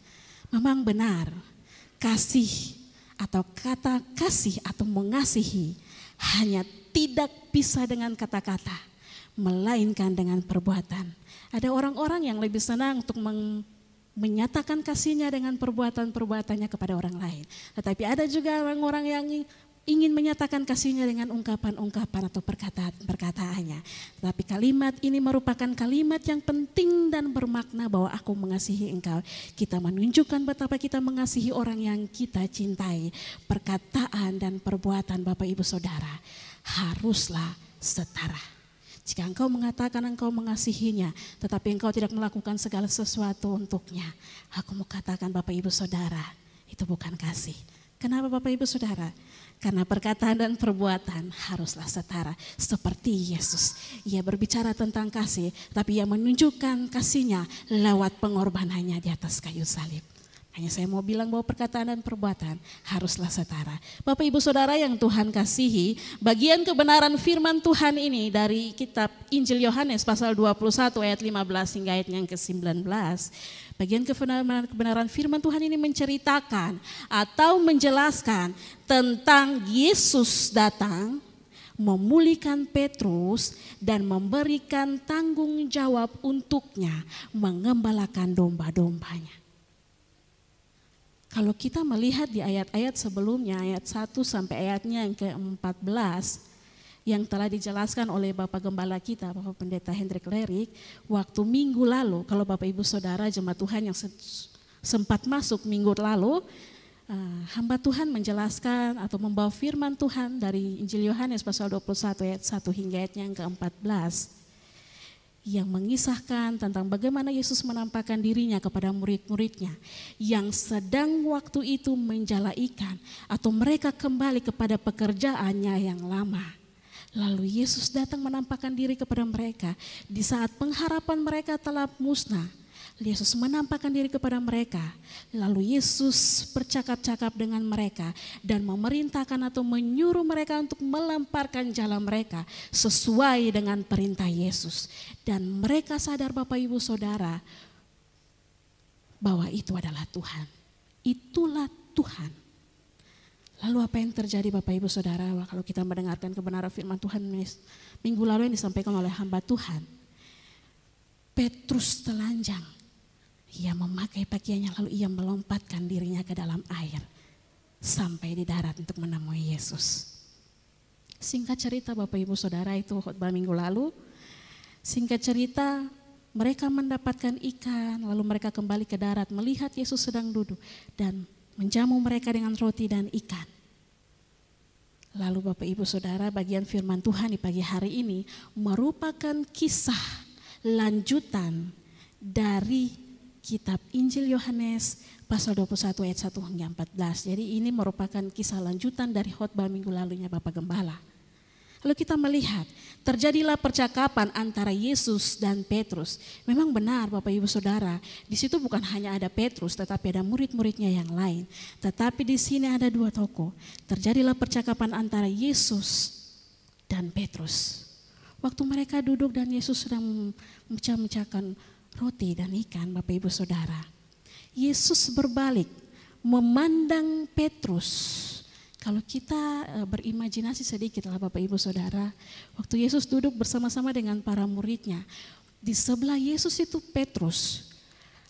memang benar kasih atau kata kasih atau mengasihi hanya tidak bisa dengan kata-kata, melainkan dengan perbuatan. Ada orang-orang yang lebih senang untuk menyatakan kasihnya dengan perbuatan-perbuatannya kepada orang lain. Tetapi ada juga orang-orang yang ingin menyatakan kasihnya dengan ungkapan-ungkapan atau perkataan-perkataannya. Tetapi kalimat ini merupakan kalimat yang penting dan bermakna bahwa aku mengasihi engkau. Kita menunjukkan betapa kita mengasihi orang yang kita cintai. Perkataan dan perbuatan Bapak Ibu Saudara haruslah setara. Jika engkau mengatakan engkau mengasihinya, tetapi engkau tidak melakukan segala sesuatu untuknya, aku mau katakan Bapak Ibu Saudara, itu bukan kasih. Kenapa Bapak Ibu Saudara? Karena perkataan dan perbuatan haruslah setara. Seperti Yesus, ia berbicara tentang kasih, tapi ia menunjukkan kasihnya lewat pengorbanannya di atas kayu salib. Hanya saya mau bilang bahwa perkataan dan perbuatan haruslah setara. Bapak Ibu Saudara yang Tuhan kasihi, bagian kebenaran firman Tuhan ini dari kitab Injil Yohanes pasal 21 ayat 15 hingga ayat yang ke-19. Bagian kebenaran firman Tuhan ini menceritakan atau menjelaskan tentang Yesus datang, memulihkan Petrus dan memberikan tanggung jawab untuknya mengembalakan domba-dombanya. Kalau kita melihat di ayat-ayat sebelumnya, ayat 1 sampai ayatnya yang ke-14, yang telah dijelaskan oleh Bapak Gembala kita, Bapak Pendeta Hendrik Lerik, waktu minggu lalu, kalau Bapak Ibu Saudara jemaat Tuhan yang sempat masuk minggu lalu, hamba Tuhan menjelaskan atau membawa firman Tuhan dari Injil Yohanes pasal 21 ayat 1 hingga ayatnya yang ke-14. Yang mengisahkan tentang bagaimana Yesus menampakkan dirinya kepada murid-muridnya yang sedang waktu itu menjala ikan atau mereka kembali kepada pekerjaannya yang lama. Lalu Yesus datang menampakkan diri kepada mereka di saat pengharapan mereka telah musnah. Yesus menampakkan diri kepada mereka. Lalu Yesus bercakap-cakap dengan mereka dan memerintahkan atau menyuruh mereka untuk melemparkan jala mereka sesuai dengan perintah Yesus. Dan mereka sadar Bapak Ibu Saudara bahwa itu adalah Tuhan. Itulah Tuhan. Lalu apa yang terjadi Bapak Ibu Saudara kalau kita mendengarkan kebenaran firman Tuhan minggu lalu yang disampaikan oleh hamba Tuhan. Petrus telanjang. Ia memakai pakaiannya lalu ia melompatkan dirinya ke dalam air sampai di darat untuk menemui Yesus. Singkat cerita Bapak Ibu Saudara, itu khotbah minggu lalu. Singkat cerita mereka mendapatkan ikan, lalu mereka kembali ke darat melihat Yesus sedang duduk dan menjamu mereka dengan roti dan ikan. Lalu Bapak Ibu Saudara, bagian firman Tuhan di pagi hari ini merupakan kisah lanjutan dari kitab Injil Yohanes pasal 21 ayat 1 hingga 14. Jadi ini merupakan kisah lanjutan dari khotbah minggu lalunya Bapak Gembala. Lalu kita melihat terjadilah percakapan antara Yesus dan Petrus. Memang benar Bapak Ibu Saudara, di situ bukan hanya ada Petrus tetapi ada murid-muridnya yang lain. Tetapi di sini ada dua tokoh. Terjadilah percakapan antara Yesus dan Petrus. Waktu mereka duduk dan Yesus sedang memecah-mecahkan roti dan ikan, Bapak Ibu Saudara. Yesus berbalik memandang Petrus. Kalau kita berimajinasi sedikit lah Bapak Ibu Saudara, waktu Yesus duduk bersama-sama dengan para muridnya, di sebelah Yesus itu Petrus.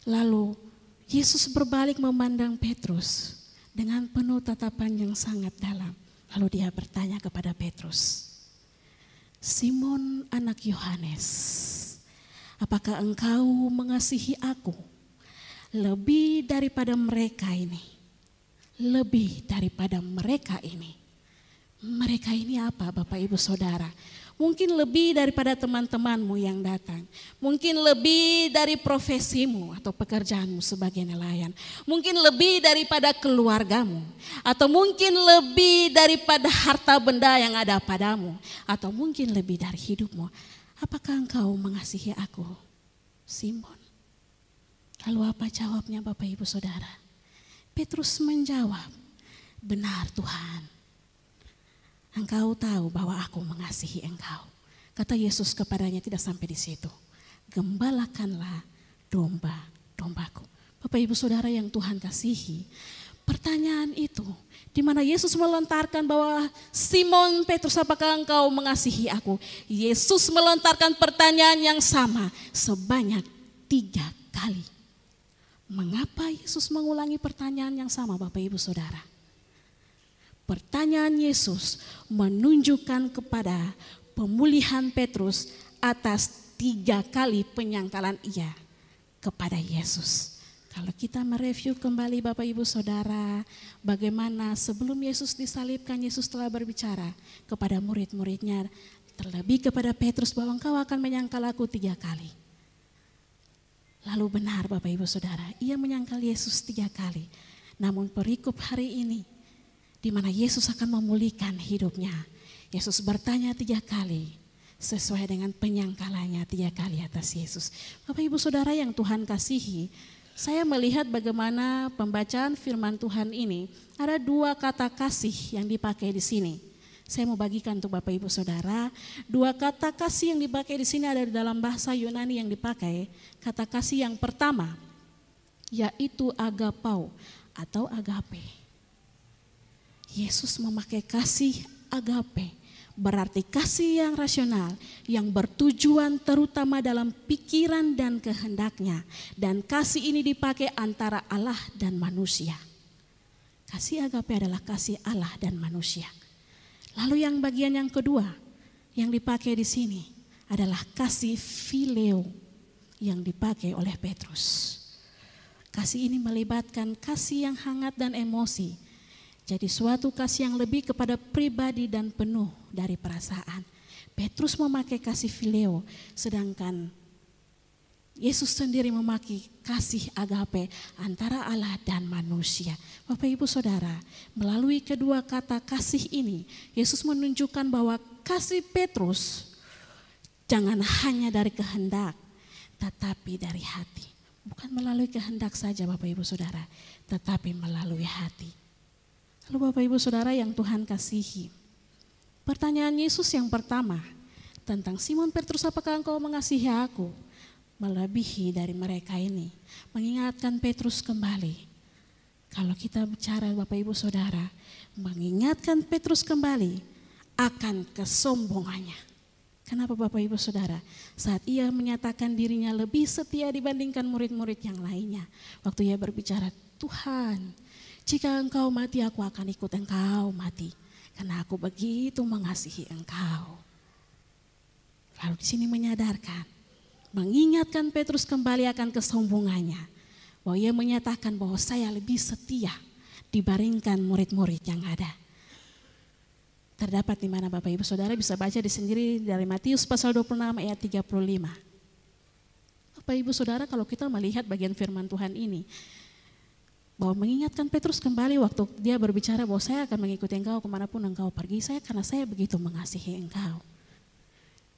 Lalu Yesus berbalik memandang Petrus dengan penuh tatapan yang sangat dalam. Lalu dia bertanya kepada Petrus, "Simon anak Yohanes, apakah engkau mengasihi aku lebih daripada mereka ini?" Lebih daripada mereka ini. Mereka ini apa Bapak Ibu Saudara? Mungkin lebih daripada teman-temanmu yang datang. Mungkin lebih dari profesimu atau pekerjaanmu sebagai nelayan. Mungkin lebih daripada keluargamu. Atau mungkin lebih daripada harta benda yang ada padamu. Atau mungkin lebih dari hidupmu. Apakah engkau mengasihi aku, Simon? Lalu apa jawabnya Bapak Ibu Saudara? Petrus menjawab, "Benar Tuhan, engkau tahu bahwa aku mengasihi engkau." Kata Yesus kepadanya tidak sampai di situ. "Gembalakanlah domba-dombaku." Bapak Ibu Saudara yang Tuhan kasihi, pertanyaan itu di mana Yesus melontarkan bahwa Simon Petrus, apakah engkau mengasihi aku? Yesus melontarkan pertanyaan yang sama sebanyak 3 kali. Mengapa Yesus mengulangi pertanyaan yang sama Bapak Ibu Saudara? Pertanyaan Yesus menunjukkan kepada pemulihan Petrus atas 3 kali penyangkalan ia kepada Yesus. Kalau kita mereview kembali Bapak Ibu Saudara, bagaimana sebelum Yesus disalibkan, Yesus telah berbicara kepada murid-muridnya, terlebih kepada Petrus, bahwa engkau akan menyangkal aku 3 kali. Lalu benar Bapak Ibu Saudara, ia menyangkal Yesus 3 kali. Namun perikop hari ini, di mana Yesus akan memulihkan hidupnya, Yesus bertanya 3 kali, sesuai dengan penyangkalannya 3 kali atas Yesus. Bapak Ibu Saudara yang Tuhan kasihi, saya melihat bagaimana pembacaan firman Tuhan ini, ada 2 kata kasih yang dipakai di sini. Saya mau bagikan untuk Bapak Ibu Saudara, 2 kata kasih yang dipakai di sini ada di dalam bahasa Yunani yang dipakai. Kata kasih yang pertama yaitu agapau atau agape. Yesus memakai kasih agape, berarti kasih yang rasional, yang bertujuan terutama dalam pikiran dan kehendaknya. Dan kasih ini dipakai antara Allah dan manusia. Kasih agape adalah kasih Allah dan manusia. Lalu yang bagian yang kedua yang dipakai di sini adalah kasih phileo yang dipakai oleh Petrus. Kasih ini melibatkan kasih yang hangat dan emosi. Jadi suatu kasih yang lebih kepada pribadi dan penuh dari perasaan. Petrus memakai kasih phileo, sedangkan Yesus sendiri memakai kasih agape antara Allah dan manusia. Bapak Ibu Saudara, melalui kedua kata kasih ini, Yesus menunjukkan bahwa kasih Petrus jangan hanya dari kehendak, tetapi dari hati. Bukan melalui kehendak saja Bapak Ibu Saudara, tetapi melalui hati. Lalu Bapak Ibu Saudara yang Tuhan kasihi, pertanyaan Yesus yang pertama tentang Simon Petrus, apakah engkau mengasihi aku? Melebihi dari mereka ini, mengingatkan Petrus kembali. Kalau kita bicara Bapak Ibu Saudara, mengingatkan Petrus kembali akan kesombongannya. Kenapa Bapak Ibu Saudara? Saat ia menyatakan dirinya lebih setia dibandingkan murid-murid yang lainnya. Waktu ia berbicara, Tuhan, jika engkau mati aku akan ikut engkau mati. Karena aku begitu mengasihi engkau. Lalu di sini menyadarkan, mengingatkan Petrus kembali akan kesombongannya. Bahwa ia menyatakan bahwa saya lebih setia dibandingkan murid-murid yang ada. Terdapat di mana Bapak Ibu Saudara bisa baca di sendiri dari Matius pasal 26 ayat 35. Bapak Ibu Saudara, kalau kita melihat bagian firman Tuhan ini, bahwa mengingatkan Petrus kembali waktu dia berbicara bahwa saya akan mengikuti engkau kemanapun engkau pergi, karena saya begitu mengasihi engkau.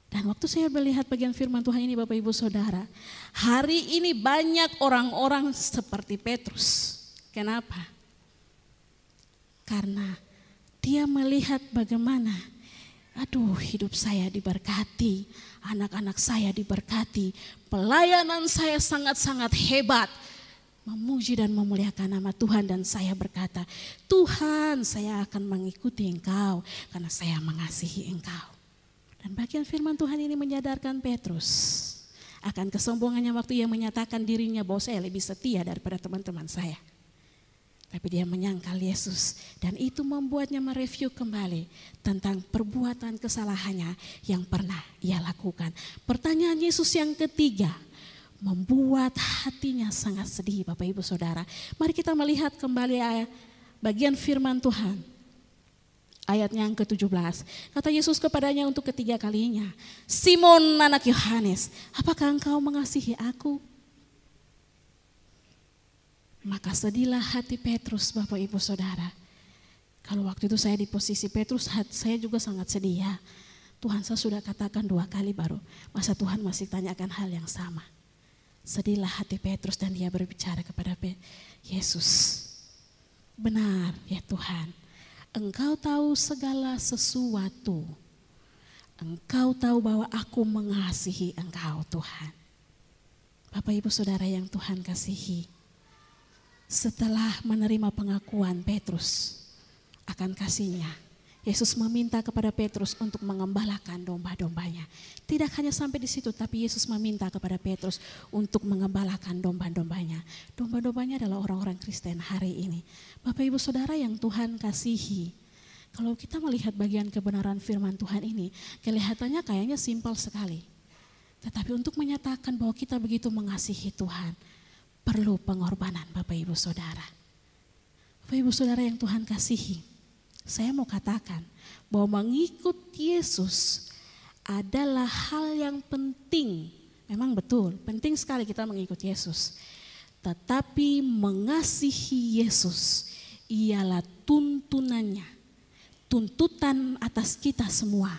Dan waktu saya melihat bagian firman Tuhan ini Bapak Ibu Saudara, hari ini banyak orang-orang seperti Petrus. Kenapa? Karena dia melihat bagaimana, hidup saya diberkati, anak-anak saya diberkati, pelayanan saya sangat-sangat hebat, memuji dan memuliakan nama Tuhan, dan saya berkata, Tuhan, saya akan mengikuti engkau karena saya mengasihi engkau. Dan bagian firman Tuhan ini menyadarkan Petrus akan kesombongannya waktu ia menyatakan dirinya bahwa saya lebih setia daripada teman-teman saya. Tapi dia menyangkal Yesus, dan itu membuatnya mereview kembali tentang perbuatan kesalahannya yang pernah ia lakukan. Pertanyaan Yesus yang ketiga membuat hatinya sangat sedih Bapak Ibu Saudara. Mari kita melihat kembali bagian firman Tuhan. Ayat yang ke-17. Kata Yesus kepadanya untuk ketiga kalinya, Simon anak Yohanes, apakah engkau mengasihi aku? Maka sedihlah hati Petrus Bapak Ibu Saudara. Kalau waktu itu saya di posisi Petrus, saya juga sangat sedih ya. Tuhan, saya sudah katakan 2 kali baru, masa Tuhan masih tanyakan hal yang sama. Sedihlah hati Petrus dan dia berbicara kepada Yesus. Benar ya Tuhan, Engkau tahu segala sesuatu. Engkau tahu bahwa aku mengasihi Engkau Tuhan. Bapak Ibu Saudara yang Tuhan kasihi, setelah menerima pengakuan Petrus akan kasihnya, Yesus meminta kepada Petrus untuk mengembalakan domba-dombanya. Tidak hanya sampai di situ, tapi Yesus meminta kepada Petrus untuk mengembalakan domba-dombanya. Domba-dombanya adalah orang-orang Kristen hari ini. Bapak Ibu Saudara yang Tuhan kasihi, kalau kita melihat bagian kebenaran firman Tuhan ini, kelihatannya kayaknya simpel sekali. Tetapi untuk menyatakan bahwa kita begitu mengasihi Tuhan, perlu pengorbanan Bapak Ibu Saudara. Bapak Ibu Saudara yang Tuhan kasihi, saya mau katakan bahwa mengikut Yesus adalah hal yang penting. Memang betul, penting sekali kita mengikut Yesus. Tetapi mengasihi Yesus ialah tuntunannya, tuntutan atas kita semua.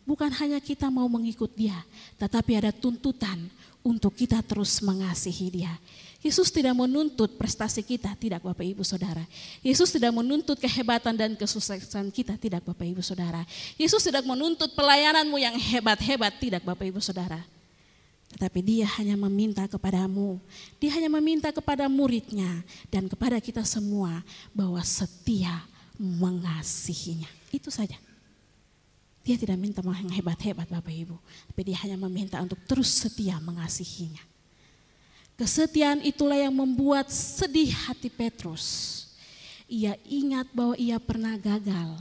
Bukan hanya kita mau mengikut Dia, tetapi ada tuntutan untuk kita terus mengasihi Dia. Yesus tidak menuntut prestasi kita, tidak Bapak Ibu Saudara. Yesus tidak menuntut kehebatan dan kesuksesan kita, tidak Bapak Ibu Saudara. Yesus tidak menuntut pelayananmu yang hebat-hebat, tidak Bapak Ibu Saudara. Tetapi Dia hanya meminta kepadamu, Dia hanya meminta kepada muridnya dan kepada kita semua bahwa setia mengasihinya. Itu saja. Dia tidak minta yang hebat-hebat Bapak Ibu, tapi Dia hanya meminta untuk terus setia mengasihinya. Kesetiaan itulah yang membuat sedih hati Petrus. Ia ingat bahwa ia pernah gagal.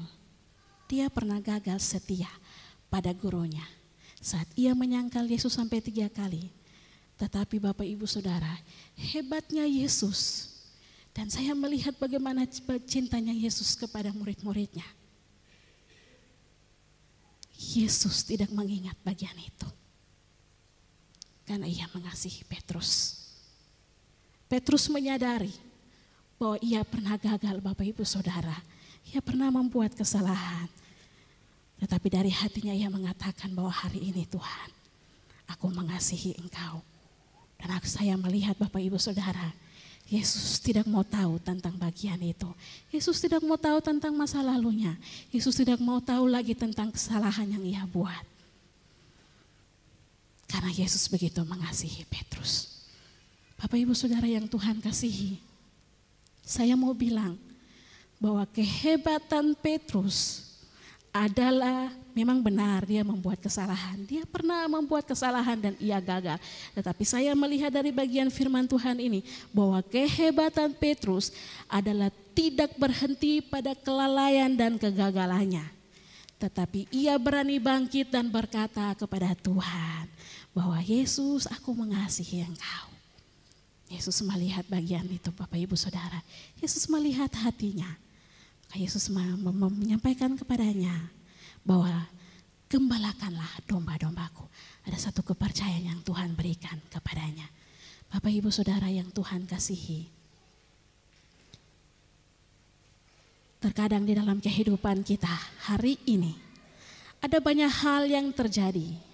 Dia pernah gagal setia pada gurunya. Saat ia menyangkal Yesus sampai 3 kali. Tetapi Bapak Ibu Saudara, hebatnya Yesus. Dan saya melihat bagaimana cintanya Yesus kepada murid-muridnya. Yesus tidak mengingat bagian itu. Karena ia mengasihi Petrus. Petrus menyadari bahwa ia pernah gagal Bapak Ibu Saudara. Ia pernah membuat kesalahan. Tetapi dari hatinya ia mengatakan bahwa hari ini Tuhan, aku mengasihi Engkau. Dan saya melihat Bapak Ibu Saudara, Yesus tidak mau tahu tentang bagian itu. Yesus tidak mau tahu tentang masa lalunya. Yesus tidak mau tahu lagi tentang kesalahan yang ia buat. Karena Yesus begitu mengasihi Petrus. Bapak Ibu Saudara yang Tuhan kasihi, saya mau bilang bahwa kehebatan Petrus adalah memang benar dia membuat kesalahan. Dia pernah membuat kesalahan dan ia gagal. Tetapi saya melihat dari bagian firman Tuhan ini bahwa kehebatan Petrus adalah tidak berhenti pada kelalaian dan kegagalannya. Tetapi ia berani bangkit dan berkata kepada Tuhan bahwa Yesus, aku mengasihi Engkau. Yesus melihat bagian itu Bapak Ibu Saudara. Yesus melihat hatinya. Yesus menyampaikan kepadanya bahwa gembalakanlah domba-dombaku. Ada satu kepercayaan yang Tuhan berikan kepadanya. Bapak Ibu Saudara yang Tuhan kasihi. Terkadang di dalam kehidupan kita hari ini ada banyak hal yang terjadi.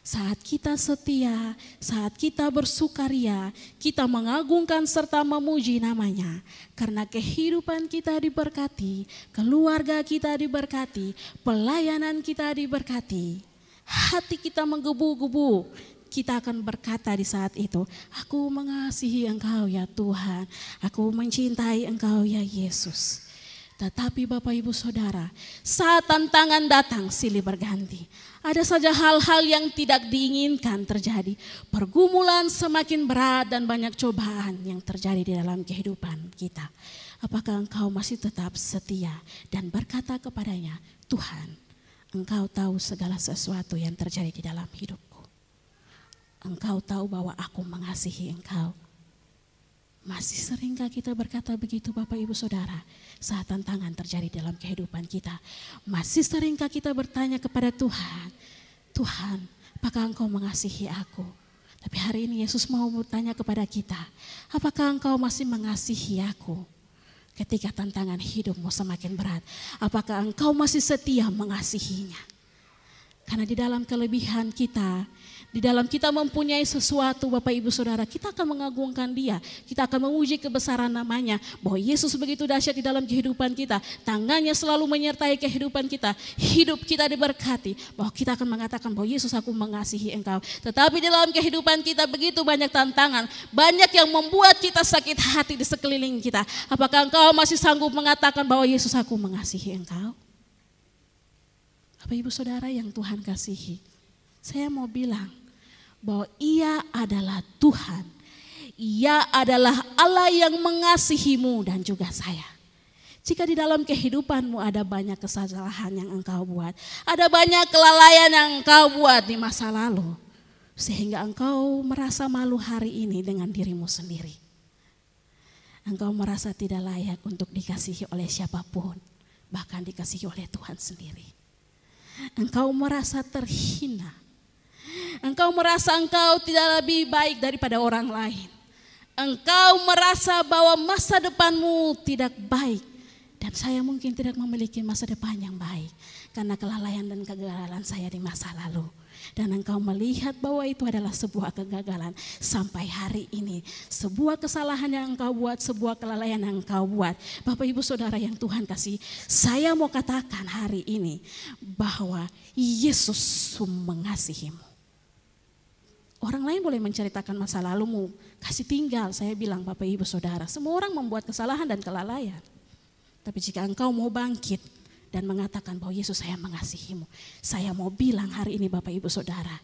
Saat kita setia, saat kita bersukaria, kita mengagungkan serta memuji namanya. Karena kehidupan kita diberkati, keluarga kita diberkati, pelayanan kita diberkati. Hati kita menggebu-gebu, kita akan berkata di saat itu, aku mengasihi Engkau ya Tuhan, aku mencintai Engkau ya Yesus. Tetapi Bapak Ibu Saudara, saat tantangan datang silih berganti. Ada saja hal-hal yang tidak diinginkan terjadi. Pergumulan semakin berat dan banyak cobaan yang terjadi di dalam kehidupan kita. Apakah engkau masih tetap setia dan berkata kepadanya, Tuhan, Engkau tahu segala sesuatu yang terjadi di dalam hidupku. Engkau tahu bahwa aku mengasihi Engkau. Masih seringkah kita berkata begitu Bapak Ibu Saudara saat tantangan terjadi dalam kehidupan kita? Masih seringkah kita bertanya kepada Tuhan, Tuhan, apakah Engkau mengasihi aku? Tapi hari ini Yesus mau bertanya kepada kita, apakah Engkau masih mengasihi aku? Ketika tantangan hidupmu semakin berat, apakah Engkau masih setia mengasihinya? Karena di dalam kelebihan kita, di dalam kita mempunyai sesuatu Bapak Ibu Saudara, kita akan mengagungkan Dia. Kita akan memuji kebesaran namanya. Bahwa Yesus begitu dahsyat di dalam kehidupan kita. Tangannya selalu menyertai kehidupan kita. Hidup kita diberkati. Bahwa kita akan mengatakan bahwa Yesus, aku mengasihi Engkau. Tetapi di dalam kehidupan kita begitu banyak tantangan. Banyak yang membuat kita sakit hati di sekeliling kita. Apakah engkau masih sanggup mengatakan bahwa Yesus, aku mengasihi Engkau? Bapak Ibu Saudara yang Tuhan kasihi, saya mau bilang bahwa Ia adalah Tuhan. Ia adalah Allah yang mengasihimu dan juga saya. Jika di dalam kehidupanmu ada banyak kesalahan yang engkau buat, ada banyak kelalaian yang engkau buat di masa lalu, sehingga engkau merasa malu hari ini dengan dirimu sendiri. Engkau merasa tidak layak untuk dikasihi oleh siapapun, bahkan dikasihi oleh Tuhan sendiri. Engkau merasa terhina. Engkau merasa engkau tidak lebih baik daripada orang lain. Engkau merasa bahwa masa depanmu tidak baik. Dan saya mungkin tidak memiliki masa depan yang baik. Karena kelalaian dan kegagalan saya di masa lalu. Dan engkau melihat bahwa itu adalah sebuah kegagalan sampai hari ini. Sebuah kesalahan yang engkau buat, sebuah kelalaian yang engkau buat. Bapak Ibu Saudara yang Tuhan kasih, saya mau katakan hari ini bahwa Yesus mengasihimu. Orang lain boleh menceritakan masa lalumu, kasih tinggal. Saya bilang Bapak Ibu Saudara, semua orang membuat kesalahan dan kelalaian. Tapi jika engkau mau bangkit dan mengatakan bahwa Yesus, saya mengasihimu. Saya mau bilang hari ini Bapak Ibu Saudara,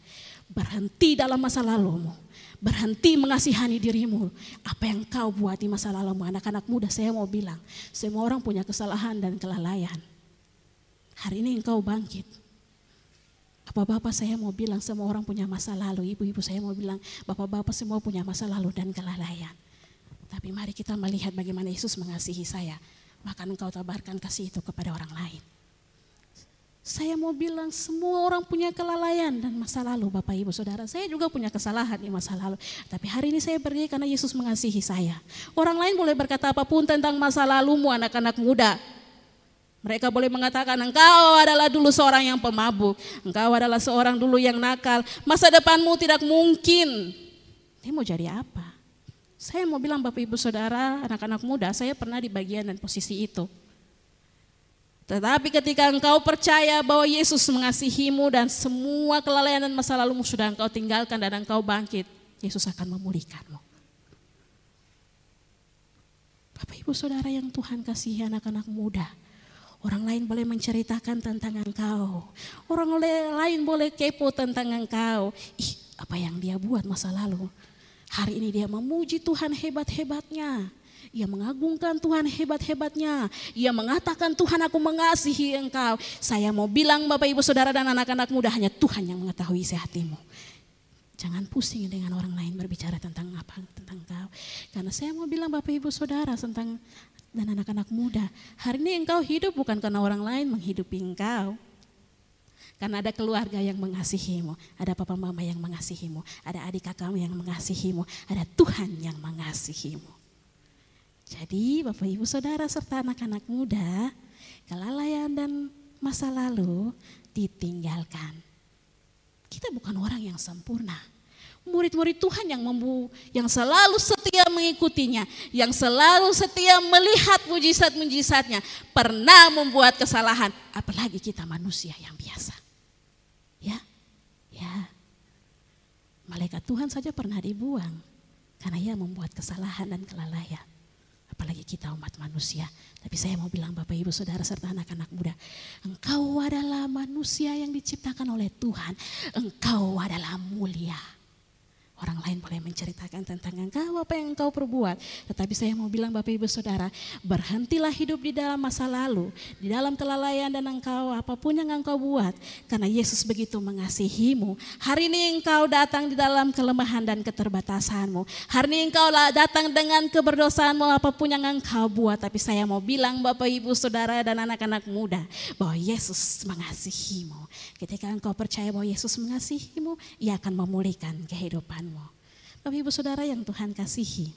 berhenti dalam masa lalumu. Berhenti mengasihani dirimu. Apa yang kau buat di masa lalumu, anak-anak muda, saya mau bilang, semua orang punya kesalahan dan kelalaian. Hari ini engkau bangkit. Bapak-bapak, saya mau bilang semua orang punya masa lalu. Ibu-ibu, saya mau bilang bapak-bapak semua punya masa lalu dan kelalaian. Tapi mari kita melihat bagaimana Yesus mengasihi saya. Maka engkau tabarkan kasih itu kepada orang lain. Saya mau bilang semua orang punya kelalaian dan masa lalu Bapak Ibu Saudara. Saya juga punya kesalahan di masa lalu. Tapi hari ini saya berdiri karena Yesus mengasihi saya. Orang lain boleh berkata apapun tentang masa lalumu anak-anak muda. Mereka boleh mengatakan engkau adalah dulu seorang yang pemabuk. Engkau adalah seorang dulu yang nakal. Masa depanmu tidak mungkin. Dia mau jadi apa? Saya mau bilang Bapak Ibu Saudara, anak-anak muda, saya pernah di bagian dan posisi itu. Tetapi ketika engkau percaya bahwa Yesus mengasihimu dan semua kelalaian dan masa lalumu sudah engkau tinggalkan dan engkau bangkit, Yesus akan memulihkanmu. Bapak Ibu Saudara yang Tuhan kasihi anak-anak muda, orang lain boleh menceritakan tentang engkau, orang lain boleh kepo tentang engkau. Ih, apa yang dia buat masa lalu? Hari ini dia memuji Tuhan hebat-hebatnya. Ia mengagungkan Tuhan hebat-hebatnya. Ia mengatakan Tuhan aku mengasihi engkau. Saya mau bilang Bapak Ibu Saudara dan anak-anak muda, hanya Tuhan yang mengetahui isi hatimu. Jangan pusing dengan orang lain berbicara tentang apa, tentang engkau. Karena saya mau bilang Bapak Ibu Saudara tentang dan anak-anak muda. Hari ini engkau hidup bukan karena orang lain menghidupi engkau. Karena ada keluarga yang mengasihimu, ada papa mama yang mengasihimu, ada adik kakakmu yang mengasihimu, ada Tuhan yang mengasihimu. Jadi Bapak Ibu Saudara serta anak-anak muda, kelalaian dan masa lalu ditinggalkan. Kita bukan orang yang sempurna. Murid-murid Tuhan yang selalu setia mengikutinya, yang selalu setia melihat mujizat-mujizatnya, pernah membuat kesalahan, apalagi kita manusia yang biasa. Ya, malaikat Tuhan saja pernah dibuang karena ia membuat kesalahan dan kelalaian. Apalagi kita umat manusia. Tapi saya mau bilang Bapak Ibu Saudara serta anak-anak muda, engkau adalah manusia yang diciptakan oleh Tuhan. Engkau adalah mulia. Orang lain boleh menceritakan tentang engkau, apa yang engkau perbuat. Tetapi saya mau bilang Bapak Ibu Saudara, berhentilah hidup di dalam masa lalu, di dalam kelalaian dan engkau apapun yang engkau buat. Karena Yesus begitu mengasihimu. Hari ini engkau datang di dalam kelemahan dan keterbatasanmu. Hari ini engkau datang dengan keberdosaanmu apapun yang engkau buat. Tapi saya mau bilang Bapak Ibu Saudara dan anak-anak muda, bahwa Yesus mengasihimu. Ketika engkau percaya bahwa Yesus mengasihimu, Ia akan memulihkan kehidupanmu. Bapak Ibu Saudara yang Tuhan kasihi,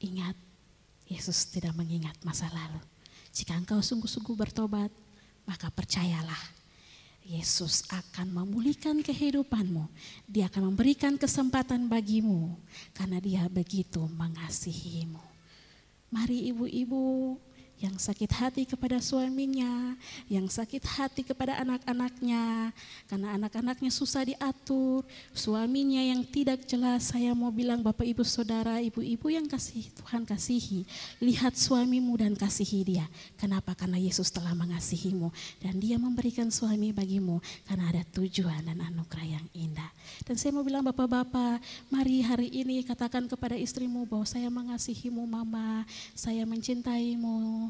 ingat, Yesus tidak mengingat masa lalu. Jika engkau sungguh-sungguh bertobat, maka percayalah, Yesus akan memulihkan kehidupanmu. Dia akan memberikan kesempatan bagimu, karena Dia begitu mengasihimu. Mari ibu-ibu yang sakit hati kepada suaminya, yang sakit hati kepada anak-anaknya, karena anak-anaknya susah diatur, suaminya yang tidak jelas. Saya mau bilang Bapak Ibu Saudara, ibu-ibu yang Tuhan kasihi, lihat suamimu dan kasihi dia. Kenapa? Karena Yesus telah mengasihimu dan Dia memberikan suami bagimu karena ada tujuan dan anugerah yang indah. Dan saya mau bilang Bapak-bapak, mari hari ini katakan kepada istrimu bahwa saya mengasihimu mama, saya mencintaimu.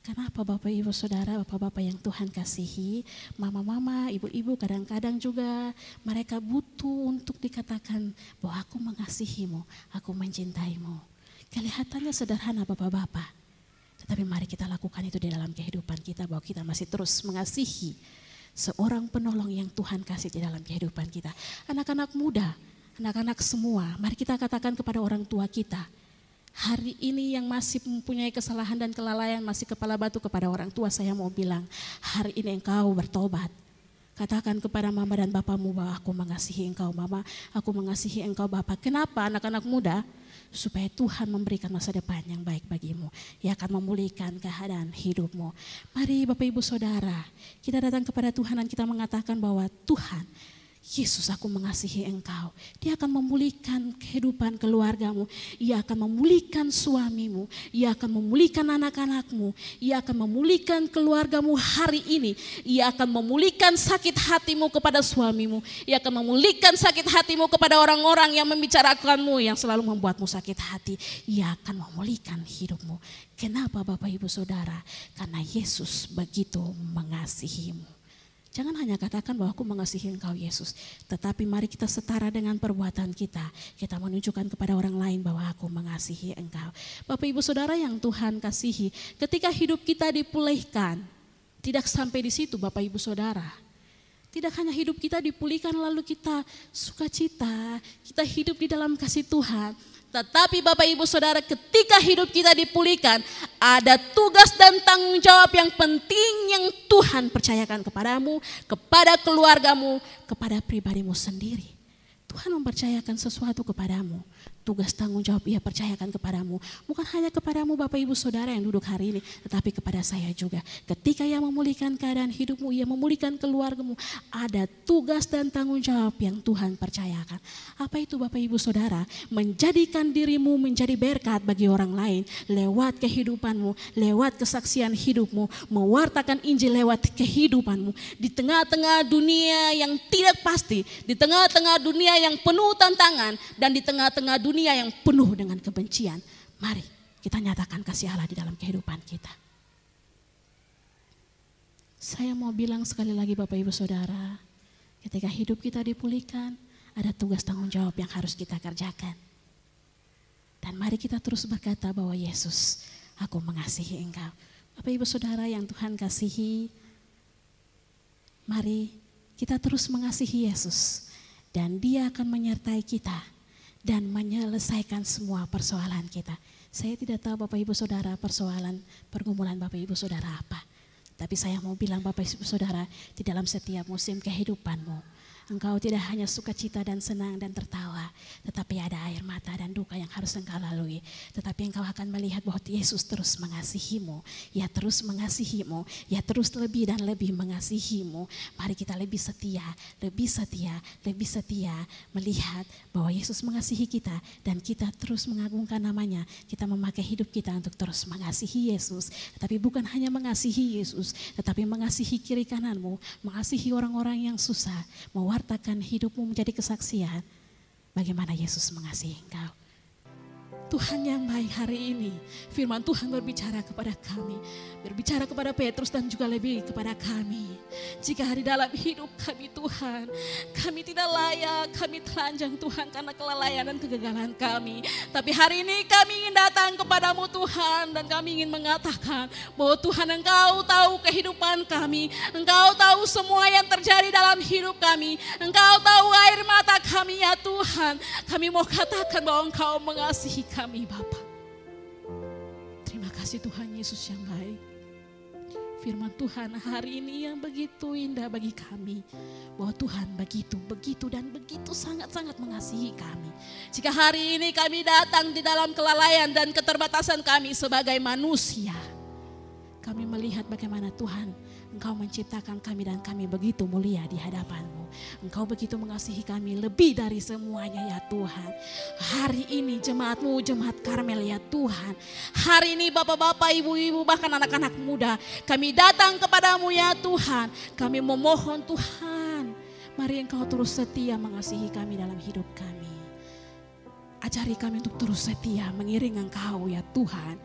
Kenapa Bapak Ibu Saudara, Bapak-bapak yang Tuhan kasihi, mama-mama, ibu-ibu kadang-kadang juga mereka butuh untuk dikatakan bahwa aku mengasihimu, aku mencintaimu. Kelihatannya sederhana Bapak-bapak, tetapi mari kita lakukan itu di dalam kehidupan kita, bahwa kita masih terus mengasihi seorang penolong yang Tuhan kasih di dalam kehidupan kita. Anak-anak muda, anak-anak semua, mari kita katakan kepada orang tua kita, hari ini yang masih mempunyai kesalahan dan kelalaian, masih kepala batu kepada orang tua, saya mau bilang, hari ini engkau bertobat. Katakan kepada mama dan bapamu bahwa aku mengasihi engkau mama, aku mengasihi engkau bapak. Kenapa anak-anak muda? Supaya Tuhan memberikan masa depan yang baik bagimu. Ia akan memulihkan keadaan hidupmu. Mari Bapak Ibu Saudara, kita datang kepada Tuhan dan kita mengatakan bahwa Tuhan, Yesus aku mengasihi engkau. Dia akan memulihkan kehidupan keluargamu. Ia akan memulihkan suamimu. Ia akan memulihkan anak-anakmu. Ia akan memulihkan keluargamu hari ini. Ia akan memulihkan sakit hatimu kepada suamimu. Ia akan memulihkan sakit hatimu kepada orang-orang yang membicarakanmu, yang selalu membuatmu sakit hati. Ia akan memulihkan hidupmu. Kenapa Bapak Ibu Saudara? Karena Yesus begitu mengasihimu. Jangan hanya katakan bahwa aku mengasihi engkau Yesus, tetapi mari kita setara dengan perbuatan kita. Kita menunjukkan kepada orang lain bahwa aku mengasihi engkau. Bapak Ibu Saudara yang Tuhan kasihi, ketika hidup kita dipulihkan, tidak sampai di situ Bapak Ibu Saudara. Tidak hanya hidup kita dipulihkan lalu kita sukacita, kita hidup di dalam kasih Tuhan. Tetapi Bapak Ibu Saudara, ketika hidup kita dipulihkan, ada tugas dan tanggung jawab yang penting yang Tuhan percayakan kepadamu, kepada keluargamu, kepada pribadimu sendiri. Tuhan mempercayakan sesuatu kepadamu. Tugas tanggung jawab Ia percayakan kepadamu. Bukan hanya kepadamu Bapak Ibu Saudara yang duduk hari ini, tetapi kepada saya juga. Ketika Ia memulihkan keadaan hidupmu, Ia memulihkan keluargamu, ada tugas dan tanggung jawab yang Tuhan percayakan. Apa itu Bapak Ibu Saudara? Menjadikan dirimu menjadi berkat bagi orang lain lewat kehidupanmu, lewat kesaksian hidupmu, mewartakan Injil lewat kehidupanmu. Di tengah-tengah dunia yang tidak pasti, di tengah-tengah dunia yang penuh tantangan, dan di tengah-tengah dunia yang penuh dengan kebencian, mari kita nyatakan kasih Allah di dalam kehidupan kita. Saya mau bilang sekali lagi Bapak Ibu Saudara, ketika hidup kita dipulihkan, ada tugas tanggung jawab yang harus kita kerjakan. Dan mari kita terus berkata bahwa Yesus, aku mengasihi Engkau. Bapak Ibu Saudara yang Tuhan kasihi, mari kita terus mengasihi Yesus, dan Dia akan menyertai kita dan menyelesaikan semua persoalan kita. Saya tidak tahu Bapak Ibu Saudara pergumulan Bapak Ibu Saudara apa. Tapi saya mau bilang Bapak Ibu Saudara, di dalam setiap musim kehidupanmu, engkau tidak hanya sukacita dan senang dan tertawa, tetapi ada air mata dan duka yang harus engkau lalui. Tetapi engkau akan melihat bahwa Yesus terus mengasihimu, Ia terus mengasihimu, Ia terus lebih dan lebih mengasihimu. Mari kita lebih setia, lebih setia, lebih setia melihat bahwa Yesus mengasihi kita dan kita terus mengagungkan namanya. Kita memakai hidup kita untuk terus mengasihi Yesus, tetapi bukan hanya mengasihi Yesus, tetapi mengasihi kiri kananmu, mengasihi orang-orang yang susah, mewartakan hidupmu menjadi kesaksian bagaimana Yesus mengasihi engkau. Tuhan yang baik hari ini, firman Tuhan berbicara kepada kami, berbicara kepada Petrus dan juga lebih kepada kami. Jika di dalam hidup kami Tuhan, kami tidak layak, kami telanjang Tuhan karena kelalaian dan kegagalan kami. Tapi hari ini kami ingin datang kepadamu Tuhan, dan kami ingin mengatakan bahwa Tuhan Engkau tahu kehidupan kami, Engkau tahu semua yang terjadi dalam hidup kami, Engkau tahu air mata kami ya Tuhan. Kami mau katakan bahwa Engkau mengasihi kami Bapa. Terima kasih Tuhan Yesus yang baik. Firman Tuhan hari ini yang begitu indah bagi kami, bahwa Tuhan begitu dan begitu sangat-sangat mengasihi kami. Jika hari ini kami datang di dalam kelalaian dan keterbatasan kami sebagai manusia, kami melihat bagaimana Tuhan Engkau menciptakan kami dan kami begitu mulia di hadapan-Mu. Engkau begitu mengasihi kami lebih dari semuanya ya Tuhan. Hari ini jemaat-Mu, jemaat Karmel ya Tuhan. Hari ini bapak-bapak, ibu-ibu, bahkan anak-anak muda, kami datang kepadamu ya Tuhan. Kami memohon Tuhan, mari Engkau terus setia mengasihi kami dalam hidup kami. Ajari kami untuk terus setia mengiring Engkau ya Tuhan.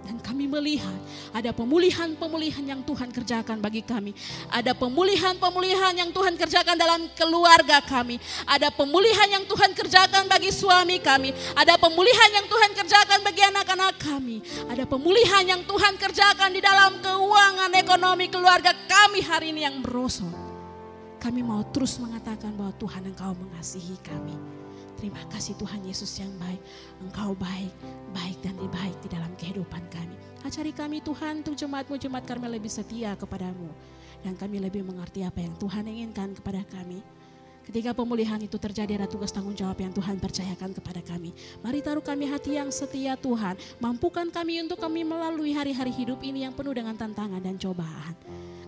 Dan kami melihat ada pemulihan-pemulihan yang Tuhan kerjakan bagi kami. Ada pemulihan-pemulihan yang Tuhan kerjakan dalam keluarga kami. Ada pemulihan yang Tuhan kerjakan bagi suami kami. Ada pemulihan yang Tuhan kerjakan bagi anak-anak kami. Ada pemulihan yang Tuhan kerjakan di dalam keuangan ekonomi keluarga kami hari ini yang merosot. Kami mau terus mengatakan bahwa Tuhan Engkau mengasihi kami. Terima kasih Tuhan Yesus yang baik. Engkau baik, baik dan baik di dalam kehidupan kami. Ajari kami Tuhan untuk jemaat-Mu, jemaat Karmel lebih setia kepadamu. Dan kami lebih mengerti apa yang Tuhan inginkan kepada kami. Ketika pemulihan itu terjadi, ada tugas tanggung jawab yang Tuhan percayakan kepada kami. Mari taruh kami hati yang setia Tuhan. Mampukan kami untuk kami melalui hari-hari hidup ini yang penuh dengan tantangan dan cobaan.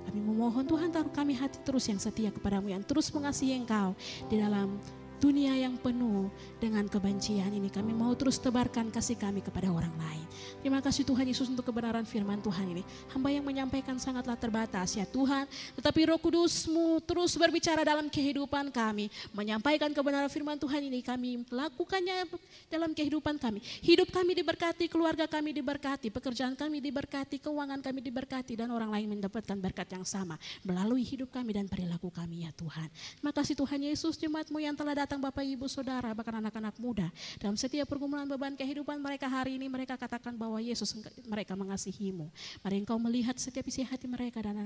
Kami memohon Tuhan, taruh kami hati terus yang setia kepadamu, yang terus mengasihi Engkau di dalam dunia yang penuh dengan kebencian ini. Kami mau terus tebarkan kasih kami kepada orang lain. Terima kasih Tuhan Yesus untuk kebenaran firman Tuhan ini. Hamba yang menyampaikan sangatlah terbatas ya Tuhan. Tetapi Roh Kudus-Mu terus berbicara dalam kehidupan kami. Menyampaikan kebenaran firman Tuhan ini, kami lakukannya dalam kehidupan kami. Hidup kami diberkati, keluarga kami diberkati, pekerjaan kami diberkati, keuangan kami diberkati, dan orang lain mendapatkan berkat yang sama melalui hidup kami dan perilaku kami ya Tuhan. Terima kasih Tuhan Yesus, jemaat-Mu yang telah datang, Bapak Ibu Saudara, bahkan anak-anak muda. Dalam setiap pergumulan beban kehidupan mereka hari ini, mereka katakan bahwa Yesus, mereka mengasihi-Mu. Mari Engkau melihat setiap isi hati mereka dan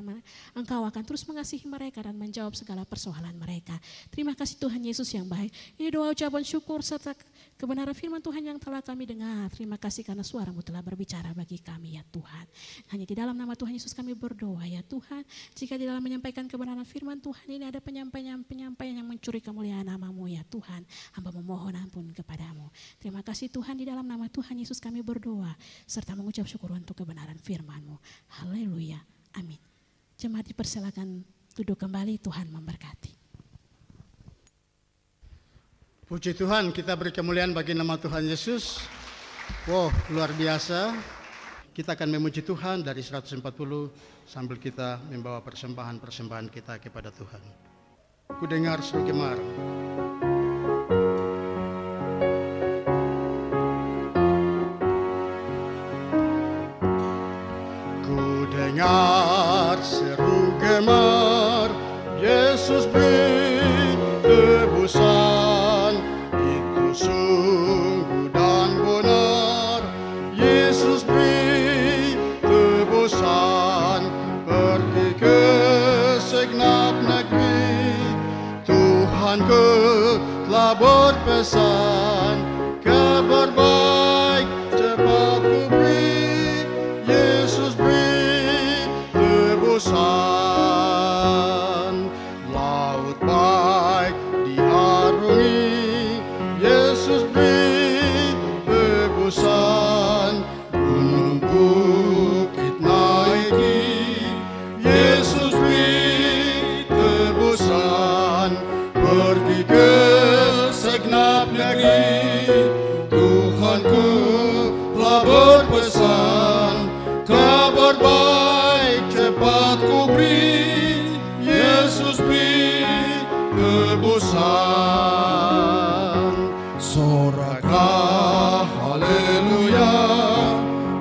Engkau akan terus mengasihi mereka dan menjawab segala persoalan mereka. Terima kasih Tuhan Yesus yang baik. Ini doa ucapan syukur serta kebenaran firman Tuhan yang telah kami dengar. Terima kasih karena suara-Mu telah berbicara bagi kami ya Tuhan. Hanya di dalam nama Tuhan Yesus kami berdoa ya Tuhan. Jika di dalam menyampaikan kebenaran firman Tuhan ini ada penyampaian yang mencuri kemuliaan nama-Mu ya Tuhan. Hamba memohon ampun kepadamu. Terima kasih Tuhan, di dalam nama Tuhan Yesus kami berdoa serta mengucap syukur untuk kebenaran firman-Mu. Haleluya. Amin. Jemaat dipersilakan duduk kembali, Tuhan memberkati. Puji Tuhan, kita beri kemuliaan bagi nama Tuhan Yesus. Wow, luar biasa. Kita akan memuji Tuhan dari 140 sambil kita membawa persembahan-persembahan kita kepada Tuhan. Ku dengar seru gemar. Ku dengar seru gemar, Yesus beri tebusan, itu sungguh dan benar. Yesus beri tebusan, pergi ke segenap negeri. Tuhanku telah berpesan, kabar baik cepat ku beri. Yesus beri tebusan, laut baik diarungi. Yesus beri tebusan, gunung bukit naiki. Yesus beri tebusan, pergi ke segenap negeri. Tuhanku telah berpesan, kabar baik cepat ku beri. Yesus beri tebusan, soraklah haleluya.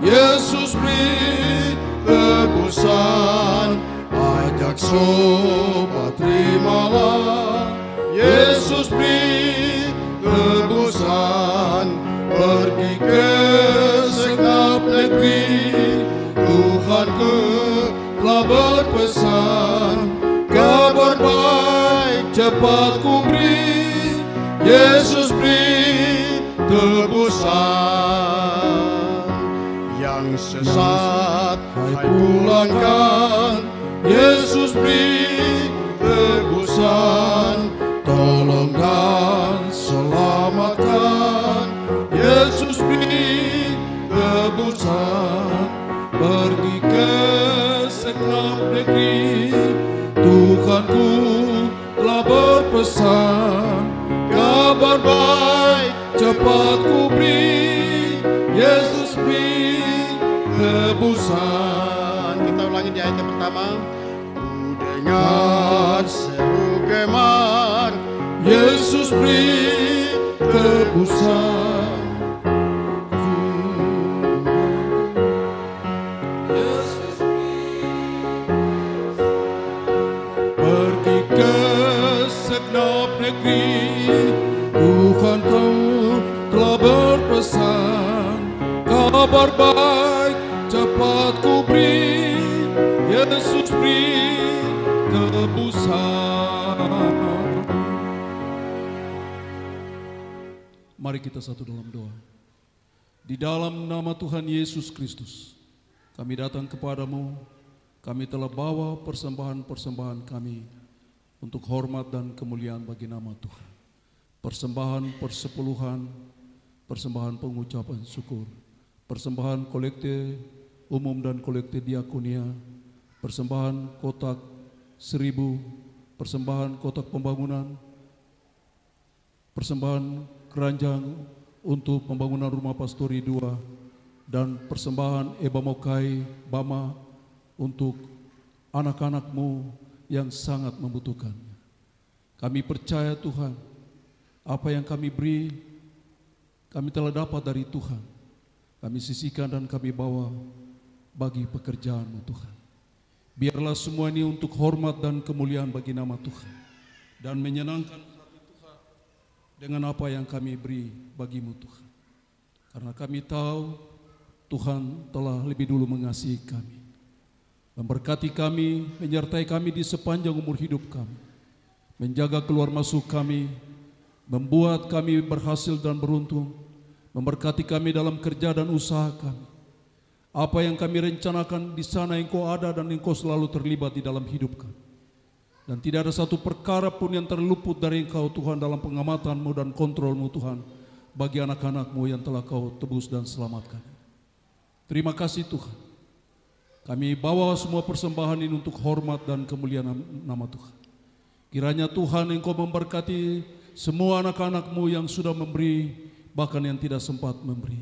Yesus beri tebusan, ajak sobat terimalah. Yesus beri tebusan, pergi ke segenap negeri. Tuhanku telah berpesan, kabar baik cepat ku beri. Yesus beri tebusan, yang sesat hai pulangkan. Yesus beri tebusan, tolong dan selamatkan. Yesus beri tebusan, pergi ke segenap negeri. Tuhanku telah berpesan, kabar baik cepat ku beri. Yesus beri tebusan. Kita ulangi di ayat yang pertama. Ku dengar seru gemar, Yesus beri tebusan. Yesus pergi ke segenap negeri. Tuhanku telah berpesan, kabar baik cepat ku beri. Yesus beri tebusan. Mari kita satu dalam doa. Di dalam nama Tuhan Yesus Kristus, kami datang kepadamu. Kami telah bawa persembahan-persembahan kami untuk hormat dan kemuliaan bagi nama Tuhan. Persembahan persepuluhan, persembahan pengucapan syukur, persembahan kolekte umum dan kolekte diakonia, persembahan kotak 1000, persembahan kotak pembangunan, persembahan keranjang untuk pembangunan rumah pastori 2, dan persembahan Eba Mokai Bama untuk anak-anakmu yang sangat membutuhkannya. Kami percaya Tuhan, apa yang kami beri, kami telah dapat dari Tuhan. Kami sisihkan dan kami bawa bagi pekerjaan-Mu Tuhan. Biarlah semua ini untuk hormat dan kemuliaan bagi nama Tuhan, dan menyenangkan hati Tuhan dengan apa yang kami beri bagi-Mu Tuhan. Karena kami tahu Tuhan telah lebih dulu mengasihi kami, memberkati kami, menyertai kami di sepanjang umur hidup kami, menjaga keluar masuk kami, membuat kami berhasil dan beruntung, memberkati kami dalam kerja dan usaha kami. Apa yang kami rencanakan di sana Engkau ada dan Engkau selalu terlibat di dalam hidup kami. Dan tidak ada satu perkara pun yang terluput dari Engkau Tuhan dalam pengamatan-Mu dan kontrol-Mu Tuhan bagi anak-anak-Mu yang telah Kau tebus dan selamatkan. Terima kasih Tuhan. Kami bawa semua persembahan ini untuk hormat dan kemuliaan nama Tuhan. Kiranya Tuhan Engkau memberkati semua anak-anak-Mu yang sudah memberi, bahkan yang tidak sempat memberi.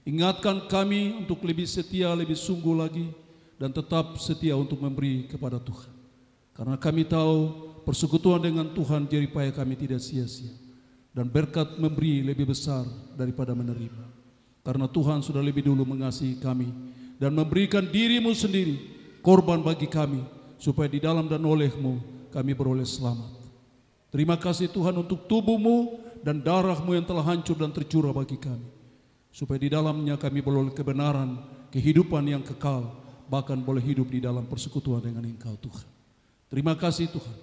Ingatkan kami untuk lebih setia, lebih sungguh lagi, dan tetap setia untuk memberi kepada Tuhan. Karena kami tahu persekutuan dengan Tuhan jeripaya kami tidak sia-sia. Dan berkat memberi lebih besar daripada menerima. Karena Tuhan sudah lebih dulu mengasihi kami dan memberikan diri-Mu sendiri korban bagi kami, supaya di dalam dan oleh-Mu kami beroleh selamat. Terima kasih Tuhan untuk tubuh-Mu dan darah-Mu yang telah hancur dan tercurah bagi kami, supaya di dalamnya kami beroleh kebenaran, kehidupan yang kekal, bahkan boleh hidup di dalam persekutuan dengan Engkau Tuhan. Terima kasih Tuhan.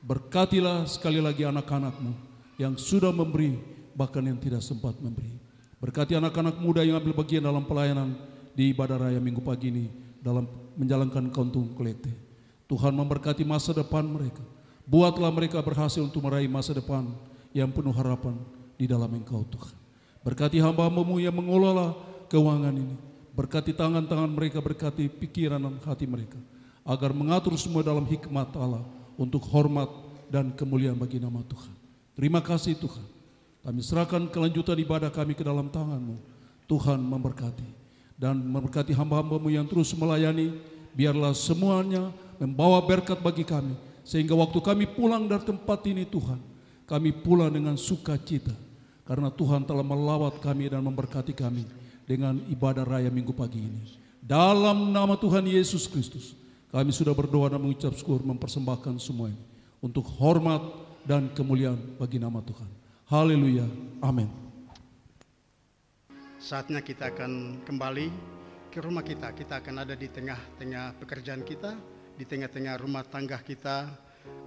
Berkatilah sekali lagi anak-anak-Mu yang sudah memberi, bahkan yang tidak sempat memberi. Berkati anak-anak muda yang ambil bagian dalam pelayanan di ibadah raya minggu pagi ini dalam menjalankan Kontung Kelete. Tuhan memberkati masa depan mereka. Buatlah mereka berhasil untuk meraih masa depan yang penuh harapan di dalam Engkau Tuhan. Berkati hamba-Mu yang mengelola keuangan ini. Berkati tangan-tangan mereka, berkati pikiran dan hati mereka, agar mengatur semua dalam hikmat Allah untuk hormat dan kemuliaan bagi nama Tuhan. Terima kasih Tuhan. Kami serahkan kelanjutan ibadah kami ke dalam tangan-Mu. Tuhan memberkati dan memberkati hamba-hamba-Mu yang terus melayani. Biarlah semuanya membawa berkat bagi kami, sehingga waktu kami pulang dari tempat ini Tuhan, kami pulang dengan sukacita, karena Tuhan telah melawat kami dan memberkati kami dengan ibadah raya minggu pagi ini. Dalam nama Tuhan Yesus Kristus, kami sudah berdoa dan mengucap syukur, mempersembahkan semua ini untuk hormat dan kemuliaan bagi nama Tuhan. Haleluya. Amin. Saatnya kita akan kembali ke rumah kita. Kita akan ada di tengah-tengah pekerjaan kita, di tengah-tengah rumah tangga kita.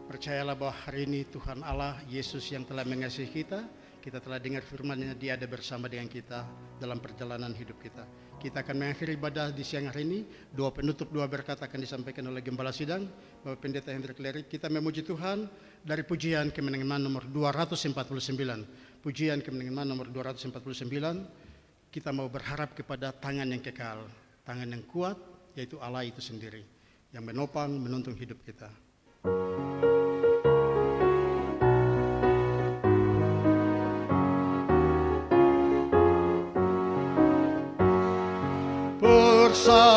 Percayalah bahwa hari ini Tuhan Allah, Yesus yang telah mengasihi kita, kita telah dengar firman-Nya, Dia ada bersama dengan kita dalam perjalanan hidup kita. Kita akan mengakhiri ibadah di siang hari ini. Doa penutup, doa berkat akan disampaikan oleh Gembala Sidang, Bapak Pendeta Hendrik Lerik. Kita memuji Tuhan dari pujian kemenangan nomor 249. Pujian kemenangan nomor 249. Kita mau berharap kepada tangan yang kekal, tangan yang kuat, yaitu Allah itu sendiri, yang menopang, menuntun hidup kita.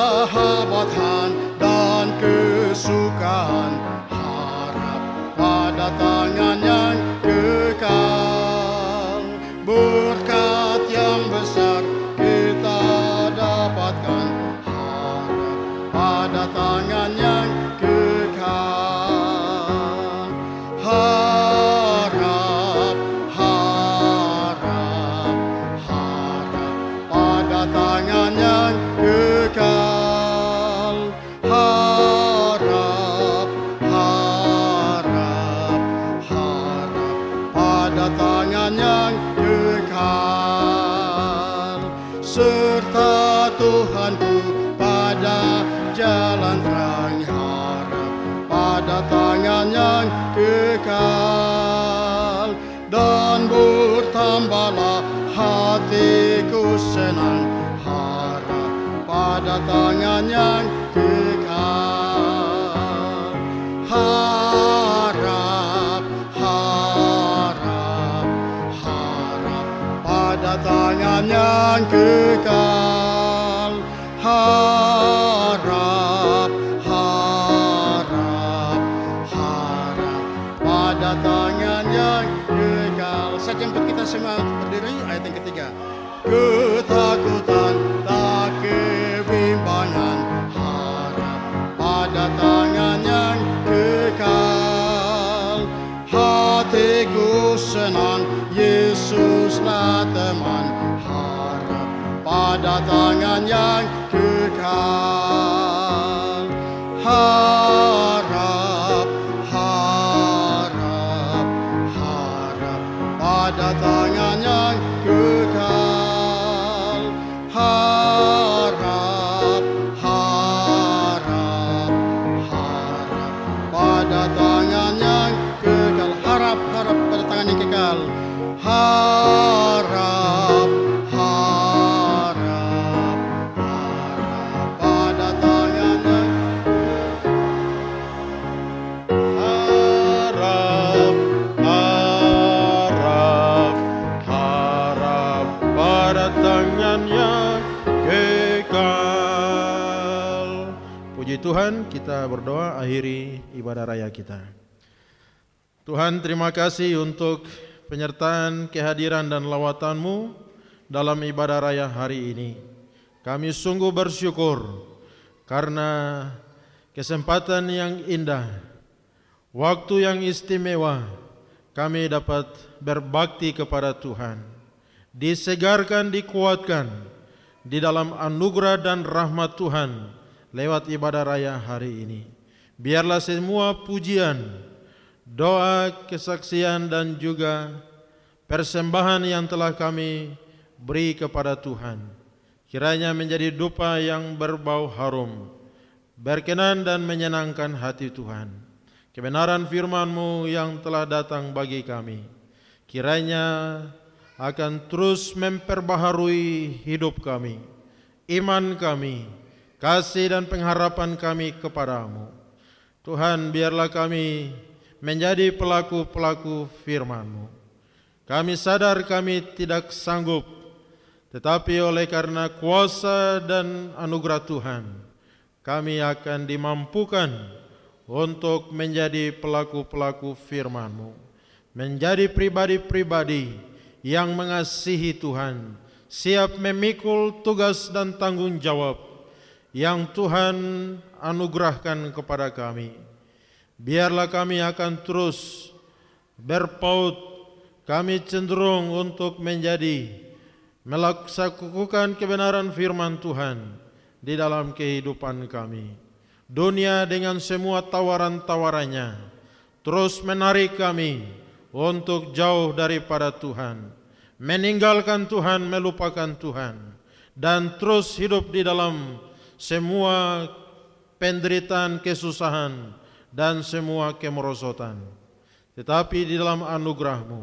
Persahabatan dan kesukaan, harap pada tangan yang kekal. Berkat yang besar kita dapatkan, harap pada tangan yang kekal. Harap, harap, harap pada tangan yang kekal. Harap, harap, harap pada tangan yang kekal. Serta Tuhanku pada jalan terang, harap pada tangan yang kekal. Dan bertambahlah hatiku senang, harap pada tangan yang kekal. Harap, harap, harap pada tangan yang kekal. Harap, harap, harap pada tangan yang kekal. Sejemput kita semua berdiri, ayat yang ketiga. Ketakutan tak kebimbangan, harap pada tangan yang kekal. Hatiku senang, Yesuslah teman, harap pada tangan yang kekal. Harap, harap, harap pada tangan yang kekal. Harap, harap, harap pada tangan Puji Tuhan, kita berdoa akhiri ibadah raya kita. Tuhan, terima kasih untuk penyertaan, kehadiran dan lawatan-Mu dalam ibadah raya hari ini. Kami sungguh bersyukur karena kesempatan yang indah, waktu yang istimewa, kami dapat berbakti kepada Tuhan, disegarkan, dikuatkan di dalam anugerah dan rahmat Tuhan lewat ibadah raya hari ini. Biarlah semua pujian, doa, kesaksian dan juga persembahan yang telah kami beri kepada Tuhan, kiranya menjadi dupa yang berbau harum, berkenan dan menyenangkan hati Tuhan. Kebenaran firman-Mu yang telah datang bagi kami, kiranya akan terus memperbaharui hidup kami, iman kami, kasih dan pengharapan kami kepadamu. Tuhan, biarlah kami menjadi pelaku-pelaku firman-Mu. Kami sadar kami tidak sanggup, tetapi oleh karena kuasa dan anugerah Tuhan, kami akan dimampukan untuk menjadi pelaku-pelaku firman-Mu, menjadi pribadi-pribadi yang mengasihi Tuhan, siap memikul tugas dan tanggung jawab yang Tuhan anugerahkan kepada kami. Biarlah kami akan terus berpaut, kami cenderung untuk melaksanakan kebenaran firman Tuhan di dalam kehidupan kami. Dunia dengan semua tawaran-tawarannya terus menarik kami untuk jauh daripada Tuhan, meninggalkan Tuhan, melupakan Tuhan, dan terus hidup di dalam semua penderitaan, kesusahan, dan semua kemerosotan. Tetapi di dalam anugerah-Mu,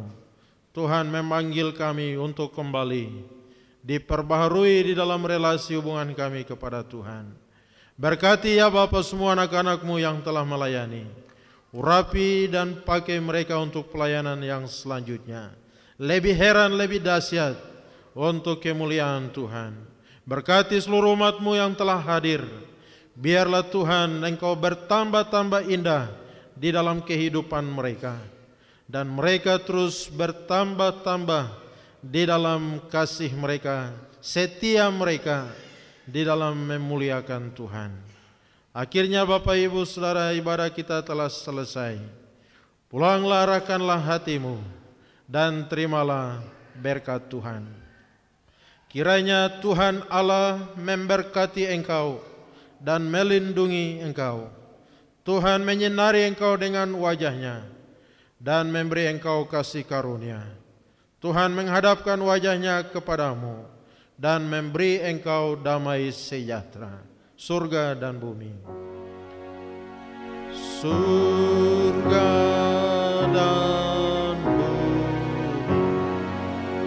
Tuhan memanggil kami untuk kembali diperbaharui di dalam relasi hubungan kami kepada Tuhan. Berkati ya Bapa semua anak-anak-Mu yang telah melayani, urapi dan pakai mereka untuk pelayanan yang selanjutnya, lebih heran, lebih dahsyat untuk kemuliaan Tuhan. Berkati seluruh umat-Mu yang telah hadir. Biarlah Tuhan Engkau bertambah-tambah indah di dalam kehidupan mereka, dan mereka terus bertambah-tambah di dalam kasih mereka, setia mereka di dalam memuliakan Tuhan. Akhirnya Bapak Ibu Saudara, ibadah kita telah selesai. Pulanglah, arahkanlah hatimu dan terimalah berkat Tuhan. Kiranya Tuhan Allah memberkati engkau dan melindungi engkau. Tuhan menyinari engkau dengan wajah-Nya dan memberi engkau kasih karunia. Tuhan menghadapkan wajah-Nya kepadamu dan memberi engkau damai sejahtera, surga dan bumi. Surga dan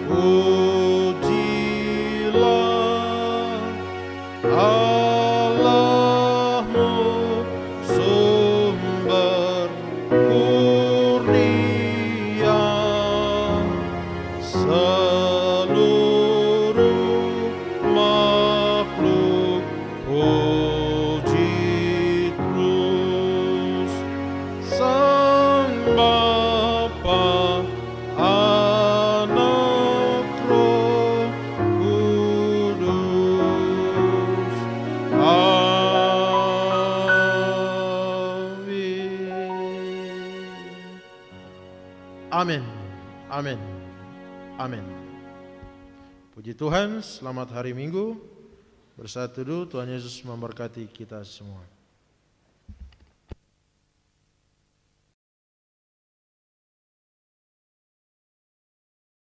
bumi, Allahmu sumber kurnia, seluruh makhluk puji terus Sang Bapa, Anak, Roh Kudus. Amin. Amin. Amin. Puji Tuhan, selamat hari Minggu. Bersatu dulu, Tuhan Yesus memberkati kita semua.